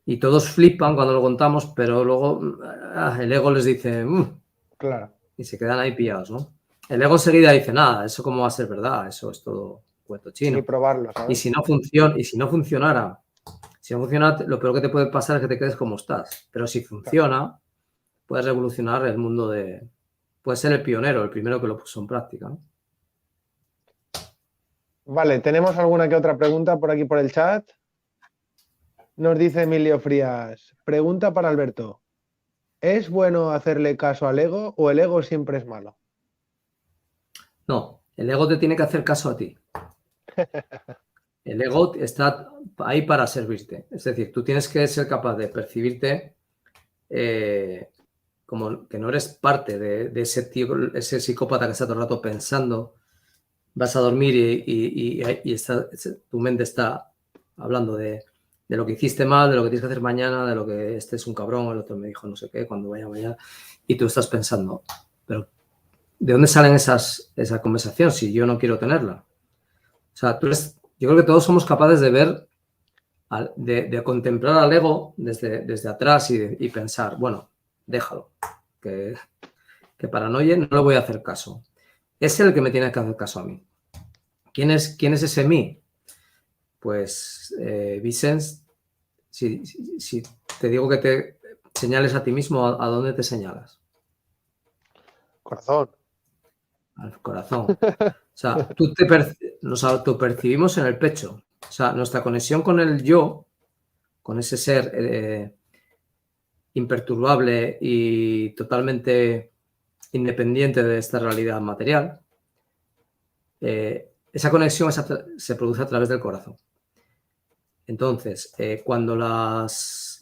S3: Y todos flipan cuando lo contamos, pero luego el ego les dice...
S1: Claro.
S3: Y se quedan ahí pillados, ¿no? El ego enseguida dice, nada, eso cómo va a ser verdad, eso es todo cuento chino.
S1: Ni probarlo, ¿sabes?
S3: Y si no funcionara, lo peor que te puede pasar es que te quedes como estás. Pero si funciona, puedes revolucionar el mundo puedes ser el pionero, el primero que lo puso en práctica, ¿no?
S1: Vale, ¿tenemos alguna que otra pregunta por aquí por el chat? Nos dice Emilio Frías, pregunta para Alberto. ¿Es bueno hacerle caso al ego o el ego siempre es malo?
S3: No, el ego te tiene que hacer caso a ti. El ego está ahí para servirte. Es decir, tú tienes que ser capaz de percibirte como que no eres parte de ese tío, ese psicópata que está todo el rato pensando. Vas a dormir y tu mente está hablando de lo que hiciste mal, de lo que tienes que hacer mañana, de lo que este es un cabrón, el otro me dijo no sé qué, cuando vaya mañana. Y tú estás pensando, pero ¿de dónde salen esa conversación si yo no quiero tenerla? O sea, yo creo que todos somos capaces de ver, de contemplar al ego desde atrás y pensar, bueno, déjalo, que paranoia, no le voy a hacer caso. Es el que me tiene que hacer caso a mí. ¿Quién es ese mí? Pues, Vicens, si te digo que te señales a ti mismo, ¿a dónde te señalas?
S1: Corazón.
S3: Al corazón. O sea, nos autopercibimos en el pecho. O sea, nuestra conexión con el yo, con ese ser imperturbable y totalmente independiente de esta realidad material, esa conexión se produce a través del corazón. Entonces, cuando las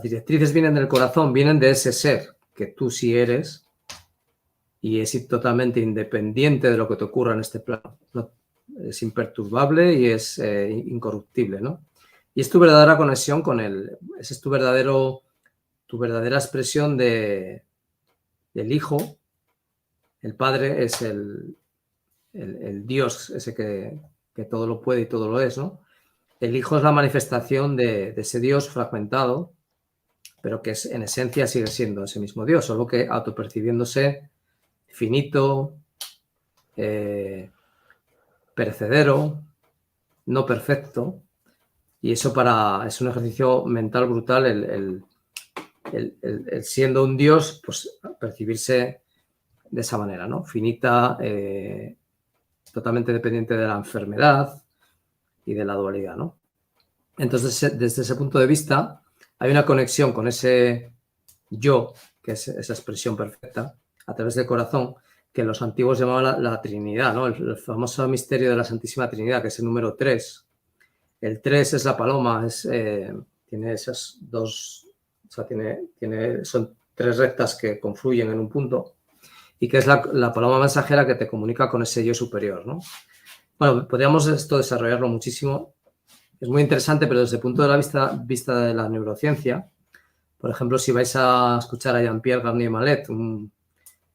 S3: directrices vienen del corazón, vienen de ese ser que tú sí eres y es totalmente independiente de lo que te ocurra en este plano. ¿No? Es imperturbable y es incorruptible, ¿no? Y es tu verdadera conexión con él. Esa es tu verdadera expresión del Hijo. El Padre es el Dios, ese que todo lo puede y todo lo es, ¿no? El Hijo es la manifestación de ese Dios fragmentado, pero que en esencia sigue siendo ese mismo Dios, solo que autopercibiéndose finito, perecedero, no perfecto. Y eso es un ejercicio mental brutal el siendo un Dios, pues percibirse de esa manera, ¿no? Finita, totalmente dependiente de la enfermedad y de la dualidad, ¿no? Entonces, desde ese punto de vista, hay una conexión con ese yo, que es esa expresión perfecta, a través del corazón, que los antiguos llamaban la Trinidad, ¿no? El famoso misterio de la Santísima Trinidad, que es el número 3. El 3 es la paloma, tiene esas dos, o sea, son 3 rectas que confluyen en un punto, y que es la paloma mensajera que te comunica con ese yo superior, ¿no? Bueno, podríamos esto desarrollarlo muchísimo. Es muy interesante, pero desde el punto de la vista de la neurociencia, por ejemplo, si vais a escuchar a Jean-Pierre Garnier-Mallet, un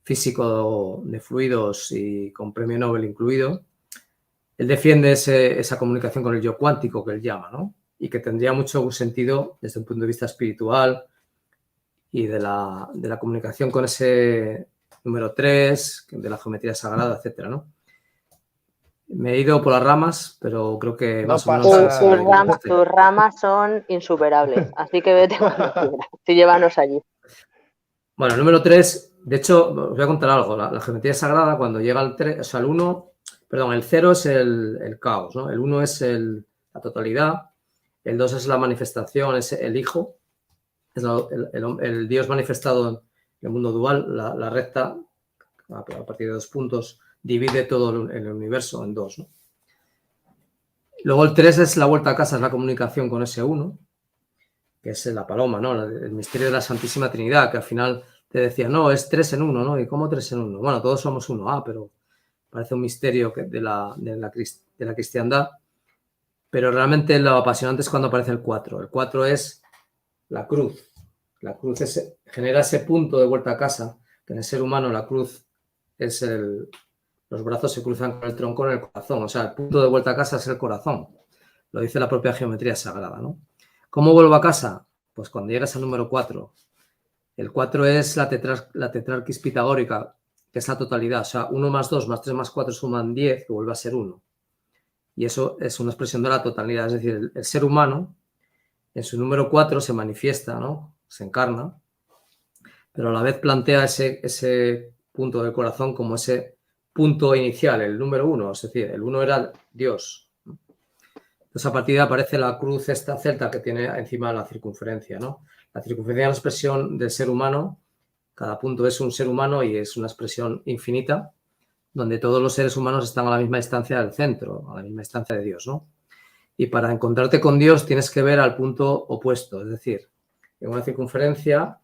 S3: físico de fluidos y con premio Nobel incluido, él defiende esa comunicación con el yo cuántico que él llama, ¿no? Y que tendría mucho sentido desde un punto de vista espiritual y de la comunicación con ese número 3, de la geometría sagrada, etcétera, ¿no? Me he ido por las ramas, pero creo que
S1: No
S3: más o menos...
S1: pasa nada.
S2: Tus ramas son insuperables, así que vete cuando quieras. Sí, llévanos allí.
S3: Bueno, el número 3, de hecho, os voy a contar algo. La geometría sagrada, cuando llega al 3, o sea, el 0 es el caos, ¿no? El 1 es la totalidad, el 2 es la manifestación, es el Hijo, es el Dios manifestado en el mundo dual, la recta, a partir de 2 puntos, divide todo el universo en 2, ¿no? Luego el 3 es la vuelta a casa, es la comunicación con ese 1, que es la paloma, ¿no? El misterio de la Santísima Trinidad, que al final te decía, no, es 3 en 1, ¿no? ¿Y cómo 3 en 1? Bueno, todos somos 1, pero parece un misterio de la cristiandad, pero realmente lo apasionante es cuando aparece el 4. El 4 es la cruz. La cruz genera ese punto de vuelta a casa, que en el ser humano la cruz es los brazos se cruzan con el tronco en el corazón. O sea, el punto de vuelta a casa es el corazón. Lo dice la propia geometría sagrada, ¿no? ¿Cómo vuelvo a casa? Pues cuando llegas al número 4. El 4 es la tetrarquis pitagórica, que es la totalidad. O sea, 1 más 2 más 3 más 4 suman 10, que vuelve a ser 1. Y eso es una expresión de la totalidad. Es decir, el ser humano, en su número 4, se manifiesta, ¿no? Se encarna, pero a la vez plantea ese punto del corazón como ese punto inicial, el número 1. Es decir, el 1 era Dios. Entonces, a partir de ahí aparece la cruz esta celta que tiene encima la circunferencia, ¿no? La circunferencia es la expresión del ser humano. Cada punto es un ser humano y es una expresión infinita, donde todos los seres humanos están a la misma distancia del centro, a la misma distancia de Dios, ¿no? Y para encontrarte con Dios tienes que ver al punto opuesto. Es decir, en una circunferencia,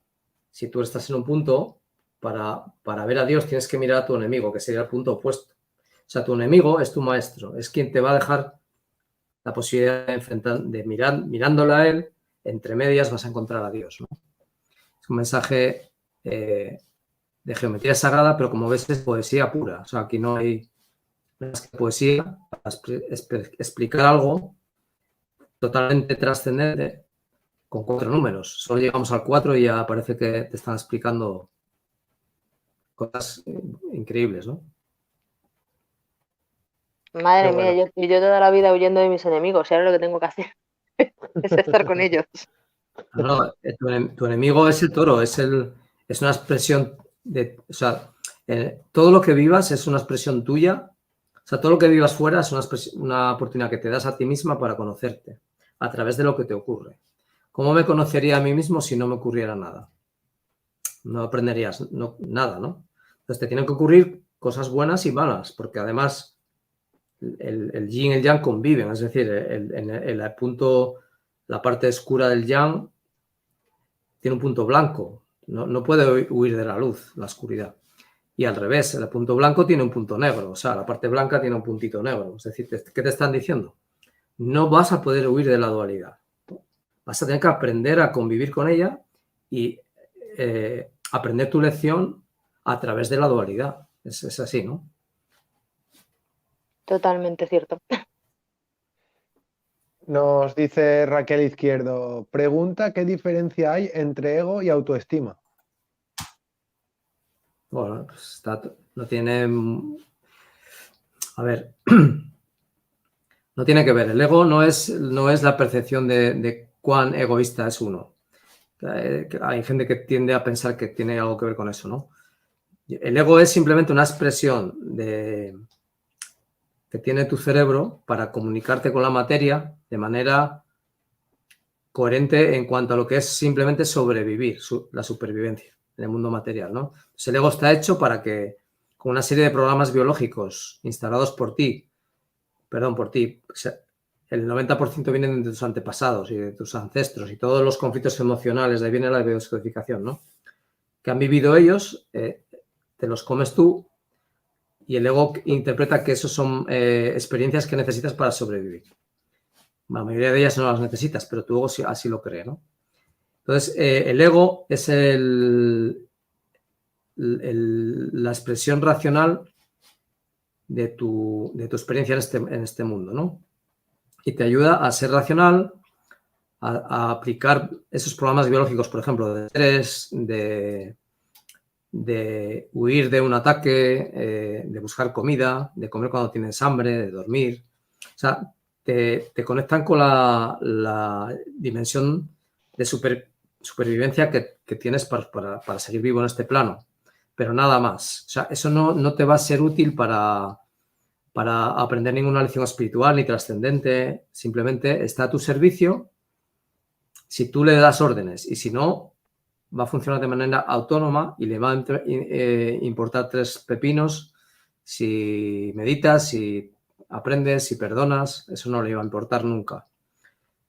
S3: si tú estás en un punto, para ver a Dios tienes que mirar a tu enemigo, que sería el punto opuesto. O sea, tu enemigo es tu maestro, es quien te va a dejar la posibilidad de enfrentar, mirándolo a él, entre medias vas a encontrar a Dios, ¿no? Es un mensaje de geometría sagrada, pero como ves es poesía pura. O sea, aquí no hay más que poesía para explicar algo totalmente trascendente con 4 números. Solo llegamos al 4 y ya parece que te están explicando cosas increíbles, ¿no?
S2: Madre mía, yo toda la vida huyendo de mis enemigos, y ahora lo que tengo que hacer es estar con ellos.
S3: No, tu enemigo es el toro, es una expresión de... O sea, todo lo que vivas es una expresión tuya. O sea, todo lo que vivas fuera es una oportunidad que te das a ti misma para conocerte a través de lo que te ocurre. ¿Cómo me conocería a mí mismo si no me ocurriera nada? No aprenderías nada, ¿no? Entonces te tienen que ocurrir cosas buenas y malas, porque además el yin y el yang conviven, es decir, el punto, la parte oscura del yang tiene un punto blanco, no puede huir de la luz, la oscuridad. Y al revés, el punto blanco tiene un punto negro, o sea, la parte blanca tiene un puntito negro. Es decir, ¿qué te están diciendo? No vas a poder huir de la dualidad. Vas a tener que aprender a convivir con ella y aprender tu lección a través de la dualidad. Es así, ¿no?
S2: Totalmente cierto.
S1: Nos dice Raquel Izquierdo, pregunta qué diferencia hay entre ego y autoestima.
S3: Bueno, pues no tiene... A ver, no tiene que ver. El ego no es la percepción de cuán egoísta es uno. Hay gente que tiende a pensar que tiene algo que ver con eso, ¿no? El ego es simplemente una expresión que tiene tu cerebro para comunicarte con la materia de manera coherente en cuanto a lo que es simplemente sobrevivir, la supervivencia en el mundo material, ¿no? Entonces, el ego está hecho para que, con una serie de programas biológicos instalados por ti, el 90% vienen de tus antepasados y de tus ancestros y todos los conflictos emocionales, de ahí viene la biodescodificación, ¿no? Que han vivido ellos, te los comes tú y el ego interpreta que esos son experiencias que necesitas para sobrevivir. La mayoría de ellas no las necesitas, pero tu ego así lo cree, ¿no? Entonces, el ego es la expresión racional de tu experiencia en este mundo, ¿no? Y te ayuda a ser racional, a aplicar esos programas biológicos, por ejemplo, de estrés, de huir de un ataque, de buscar comida, de comer cuando tienes hambre, de dormir. O sea, te conectan con la dimensión de supervivencia que tienes para seguir vivo en este plano, pero nada más. O sea, eso no te va a ser útil para aprender ninguna lección espiritual ni trascendente. Simplemente está a tu servicio si tú le das órdenes, y si no, va a funcionar de manera autónoma y le va a importar 3 pepinos si meditas, si aprendes, si perdonas. Eso no le va a importar nunca.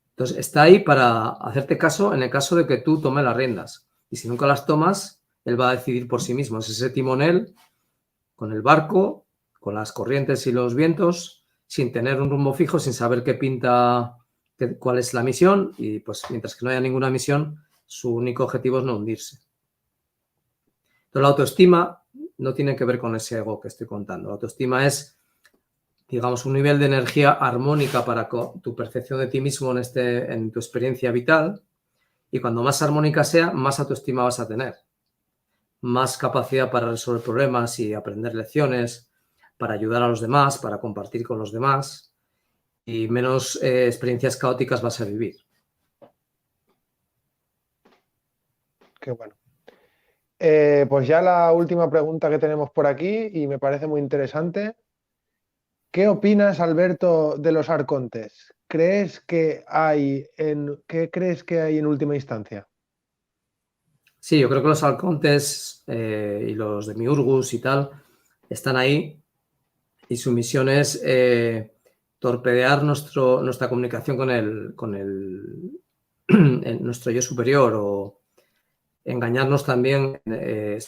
S3: Entonces, está ahí para hacerte caso en el caso de que tú tomes las riendas. Y si nunca las tomas, él va a decidir por sí mismo. Es ese timonel con el barco, con las corrientes y los vientos, sin tener un rumbo fijo, sin saber qué pinta, cuál es la misión. Y pues mientras que no haya ninguna misión, su único objetivo es no hundirse. Entonces, la autoestima no tiene que ver con ese ego que estoy contando. La autoestima es, digamos, un nivel de energía armónica para tu percepción de ti mismo en tu experiencia vital. Y cuando más armónica sea, más autoestima vas a tener. Más capacidad para resolver problemas y aprender lecciones, para ayudar a los demás, para compartir con los demás. Y menos experiencias caóticas vas a vivir.
S1: Qué bueno. Pues ya la última pregunta que tenemos por aquí y me parece muy interesante. ¿Qué opinas, Alberto, de los arcontes? ¿Qué crees que hay en última instancia?
S3: Sí, yo creo que los arcontes y los de Miurgus y tal están ahí y su misión es torpedear nuestra comunicación con nuestro yo superior o engañarnos también. Yo creo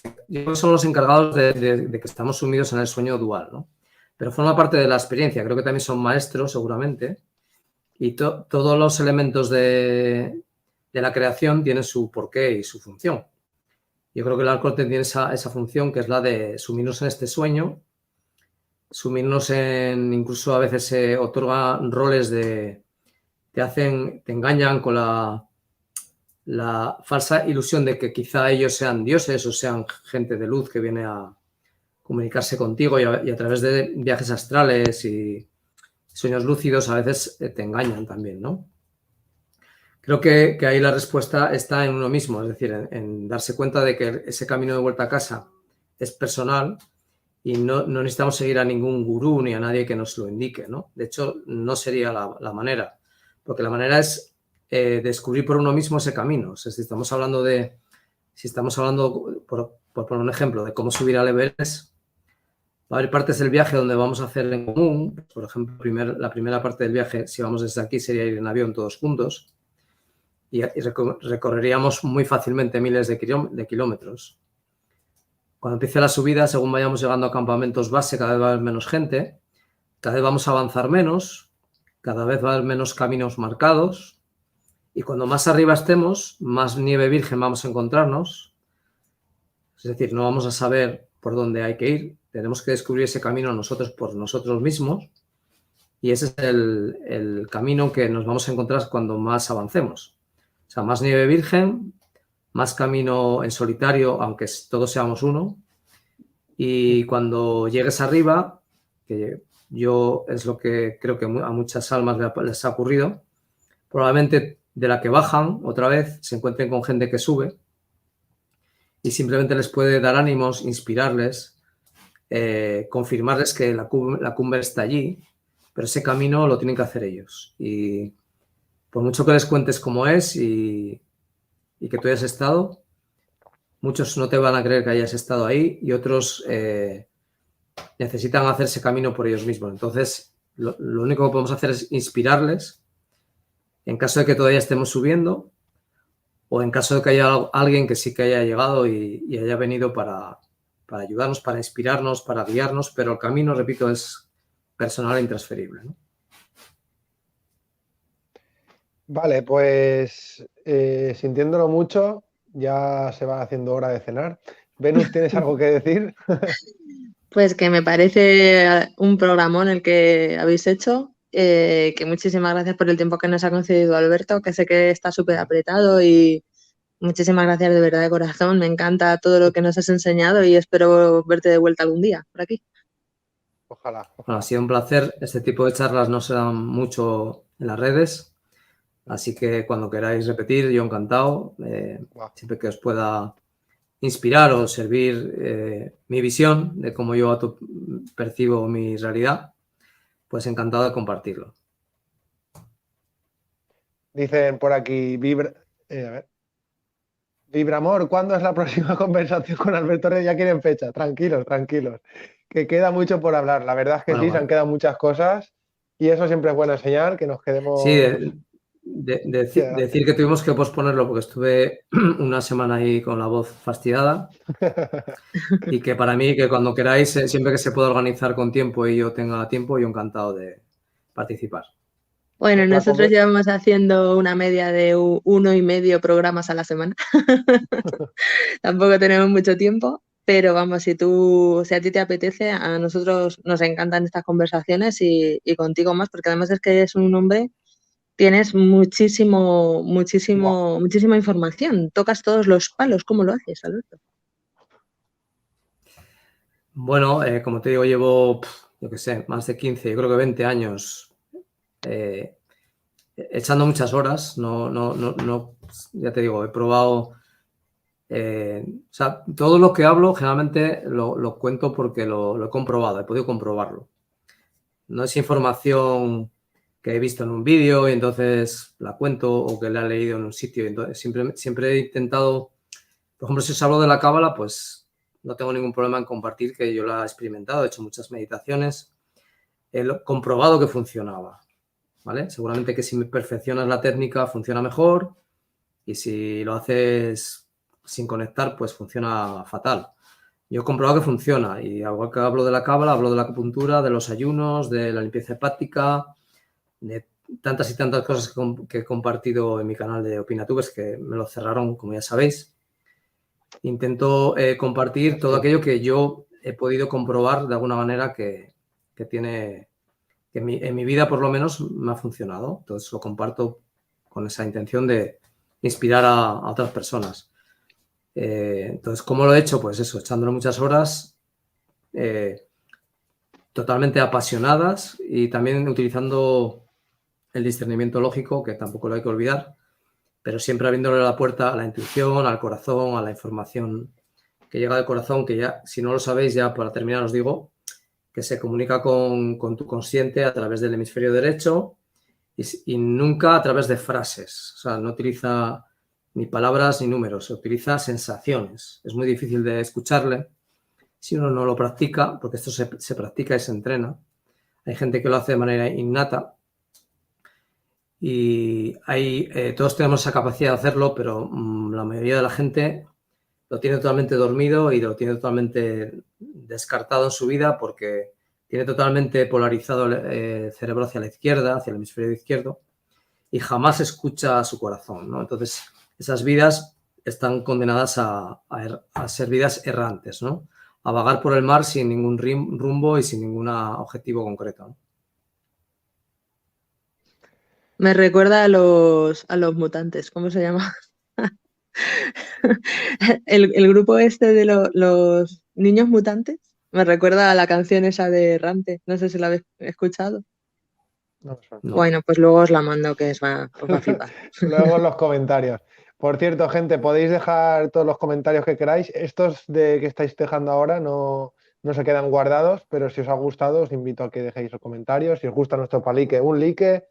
S3: que son los encargados de que estamos sumidos en el sueño dual, ¿no? Pero forma parte de la experiencia. Creo que también son maestros, seguramente. Y todos los elementos de la creación tienen su porqué y su función. Yo creo que el arconte tiene esa función, que es la de sumirnos en este sueño, sumirnos incluso a veces se otorgan roles te engañan con la falsa ilusión de que quizá ellos sean dioses o sean gente de luz que viene a comunicarse contigo y a través de viajes astrales y sueños lúcidos a veces te engañan también, ¿no? Creo que ahí la respuesta está en uno mismo, es decir, en darse cuenta de que ese camino de vuelta a casa es personal y no necesitamos seguir a ningún gurú ni a nadie que nos lo indique, ¿no? De hecho, no sería la manera, porque la manera es descubrir por uno mismo ese camino. O sea, si estamos hablando, por poner un ejemplo, de cómo subir al Everest, va a haber partes del viaje donde vamos a hacer en común. Por ejemplo, la primera parte del viaje, si vamos desde aquí, sería ir en avión todos juntos y recorreríamos muy fácilmente miles de kilómetros. cuando empiece la subida, según vayamos llegando a campamentos base, cada vez va a haber menos gente, cada vez vamos a avanzar menos, cada vez va a haber menos caminos marcados y cuando más arriba estemos, más nieve virgen vamos a encontrarnos. Es decir, no vamos a saber por dónde hay que ir, tenemos que descubrir ese camino nosotros por nosotros mismos y ese es el camino que nos vamos a encontrar cuando más avancemos. O sea, más nieve virgen, más camino en solitario, aunque todos seamos uno. Y cuando llegues arriba, que yo es lo que creo que a muchas almas les ha ocurrido, probablemente de la que bajan otra vez se encuentren con gente que sube y simplemente les puede dar ánimos, inspirarles, confirmarles que la cumbre está allí, pero ese camino lo tienen que hacer ellos. Y por mucho que les cuentes cómo es y que tú hayas estado, muchos no te van a creer que hayas estado ahí y otros necesitan hacer ese camino por ellos mismos. Entonces, lo único que podemos hacer es inspirarles en caso de que todavía estemos subiendo o en caso de que haya alguien que sí que haya llegado y haya venido para ayudarnos, para inspirarnos, para guiarnos, pero el camino, repito, es personal e intransferible, ¿no?
S1: Vale, pues sintiéndolo mucho, ya se va haciendo hora de cenar. Venus, ¿tienes algo que decir?
S2: Pues que me parece un programón el que habéis hecho, que muchísimas gracias por el tiempo que nos ha concedido Alberto, que sé que está súper apretado y muchísimas gracias de verdad de corazón. Me encanta todo lo que nos has enseñado y espero verte de vuelta algún día por aquí.
S1: Ojalá,
S3: Bueno,
S1: ojalá.
S3: ha sido un placer. Este tipo de charlas no se dan mucho en las redes, así que cuando queráis repetir, yo encantado. Siempre que os pueda inspirar o servir mi visión de cómo yo percibo mi realidad, pues encantado de compartirlo.
S1: Dicen por aquí, a ver. Vibramor, ¿cuándo es la próxima conversación con Alberto Rey? Ya quieren fecha, tranquilos, tranquilos, que queda mucho por hablar. La verdad es que sí, se han quedado muchas cosas y eso siempre es buena señal, que nos quedemos...
S3: Sí, decir que tuvimos que posponerlo porque estuve una semana ahí con la voz fastidiada y que para mí, que cuando queráis, siempre que se pueda organizar con tiempo y yo tenga tiempo, yo encantado de participar.
S2: Bueno, nosotros llevamos haciendo una media de 1,5 programas a la semana. Tampoco tenemos mucho tiempo, pero vamos, si a ti te apetece, a nosotros nos encantan estas conversaciones y contigo más, porque además es que eres un hombre, tienes muchísima información, tocas todos los palos. ¿Cómo lo haces, Alberto?
S3: Bueno, como te digo, llevo, yo qué sé, más de 15, yo creo que 20 años echando muchas horas. No, ya te digo, he probado... o sea, todo lo que hablo generalmente lo cuento porque lo he comprobado, he podido comprobarlo. No es información que he visto en un vídeo y entonces la cuento o que la he leído en un sitio. Entonces, siempre he intentado, por ejemplo, si os hablo de la cábala, pues no tengo ningún problema en compartir que yo la he experimentado, he hecho muchas meditaciones, he comprobado que funcionaba, ¿vale? Seguramente que si perfeccionas la técnica funciona mejor y si lo haces sin conectar, pues funciona fatal. Yo he comprobado que funciona y igual que hablo de la cábala, hablo de la acupuntura, de los ayunos, de la limpieza hepática, de tantas y tantas cosas que he compartido en mi canal de Opinatubes, que me lo cerraron, como ya sabéis. Intento compartir todo aquello que yo he podido comprobar de alguna manera que en mi vida por lo menos me ha funcionado. Entonces lo comparto con esa intención de inspirar a otras personas. Entonces, ¿cómo lo he hecho? Pues eso, echándole muchas horas, totalmente apasionadas y también utilizando el discernimiento lógico, que tampoco lo hay que olvidar, pero siempre abriéndole la puerta a la intuición, al corazón, a la información que llega del corazón, que ya, si no lo sabéis, ya para terminar os digo, que se comunica con tu consciente a través del hemisferio derecho y nunca a través de frases. O sea, no utiliza ni palabras ni números, se utiliza sensaciones. Es muy difícil de escucharle si uno no lo practica, porque esto se practica y se entrena. Hay gente que lo hace de manera innata y todos tenemos esa capacidad de hacerlo, pero la mayoría de la gente lo tiene totalmente dormido y lo tiene totalmente descartado en su vida porque tiene totalmente polarizado el cerebro hacia la izquierda, hacia el hemisferio izquierdo, y jamás escucha a su corazón, ¿no? Entonces, esas vidas están condenadas a ser vidas errantes, ¿no? A vagar por el mar sin ningún rumbo y sin ningún objetivo concreto, ¿no?
S4: Me recuerda a los mutantes, ¿cómo se llama? El grupo este de los niños mutantes me recuerda a la canción esa de Errante, no sé si la habéis escuchado.
S1: No me suena.
S3: No.
S4: Bueno, pues luego os la mando que os va a flipar.
S1: Luego en los comentarios. Por cierto, gente, podéis dejar todos los comentarios que queráis. Estos que estáis dejando ahora no se quedan guardados, pero si os ha gustado, os invito a que dejéis los comentarios. Si os gusta nuestro palique, un like.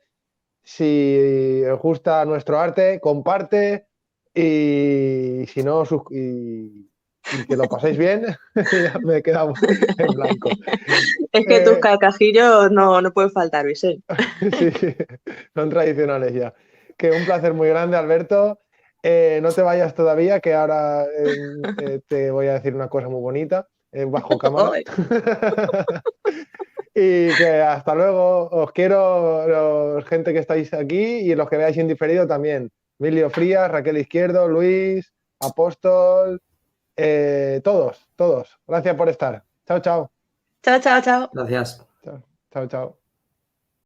S1: Si os gusta nuestro arte, comparte. Y si no, y que lo paséis bien. Ya me he quedado en blanco.
S4: Es que tus carcajillos no pueden faltar, Vicente.
S1: Sí, son tradicionales ya. Que un placer muy grande, Alberto. No te vayas todavía, que ahora te voy a decir una cosa muy bonita, bajo cámara.
S4: Ay.
S1: Y que hasta luego. Os quiero, gente que estáis aquí y los que veáis en diferido también. Emilio Frías, Raquel Izquierdo, Luis, Apóstol, todos. Gracias por estar. Chao, chao.
S4: Chao, chao, chao.
S3: Gracias.
S1: Chao, chao.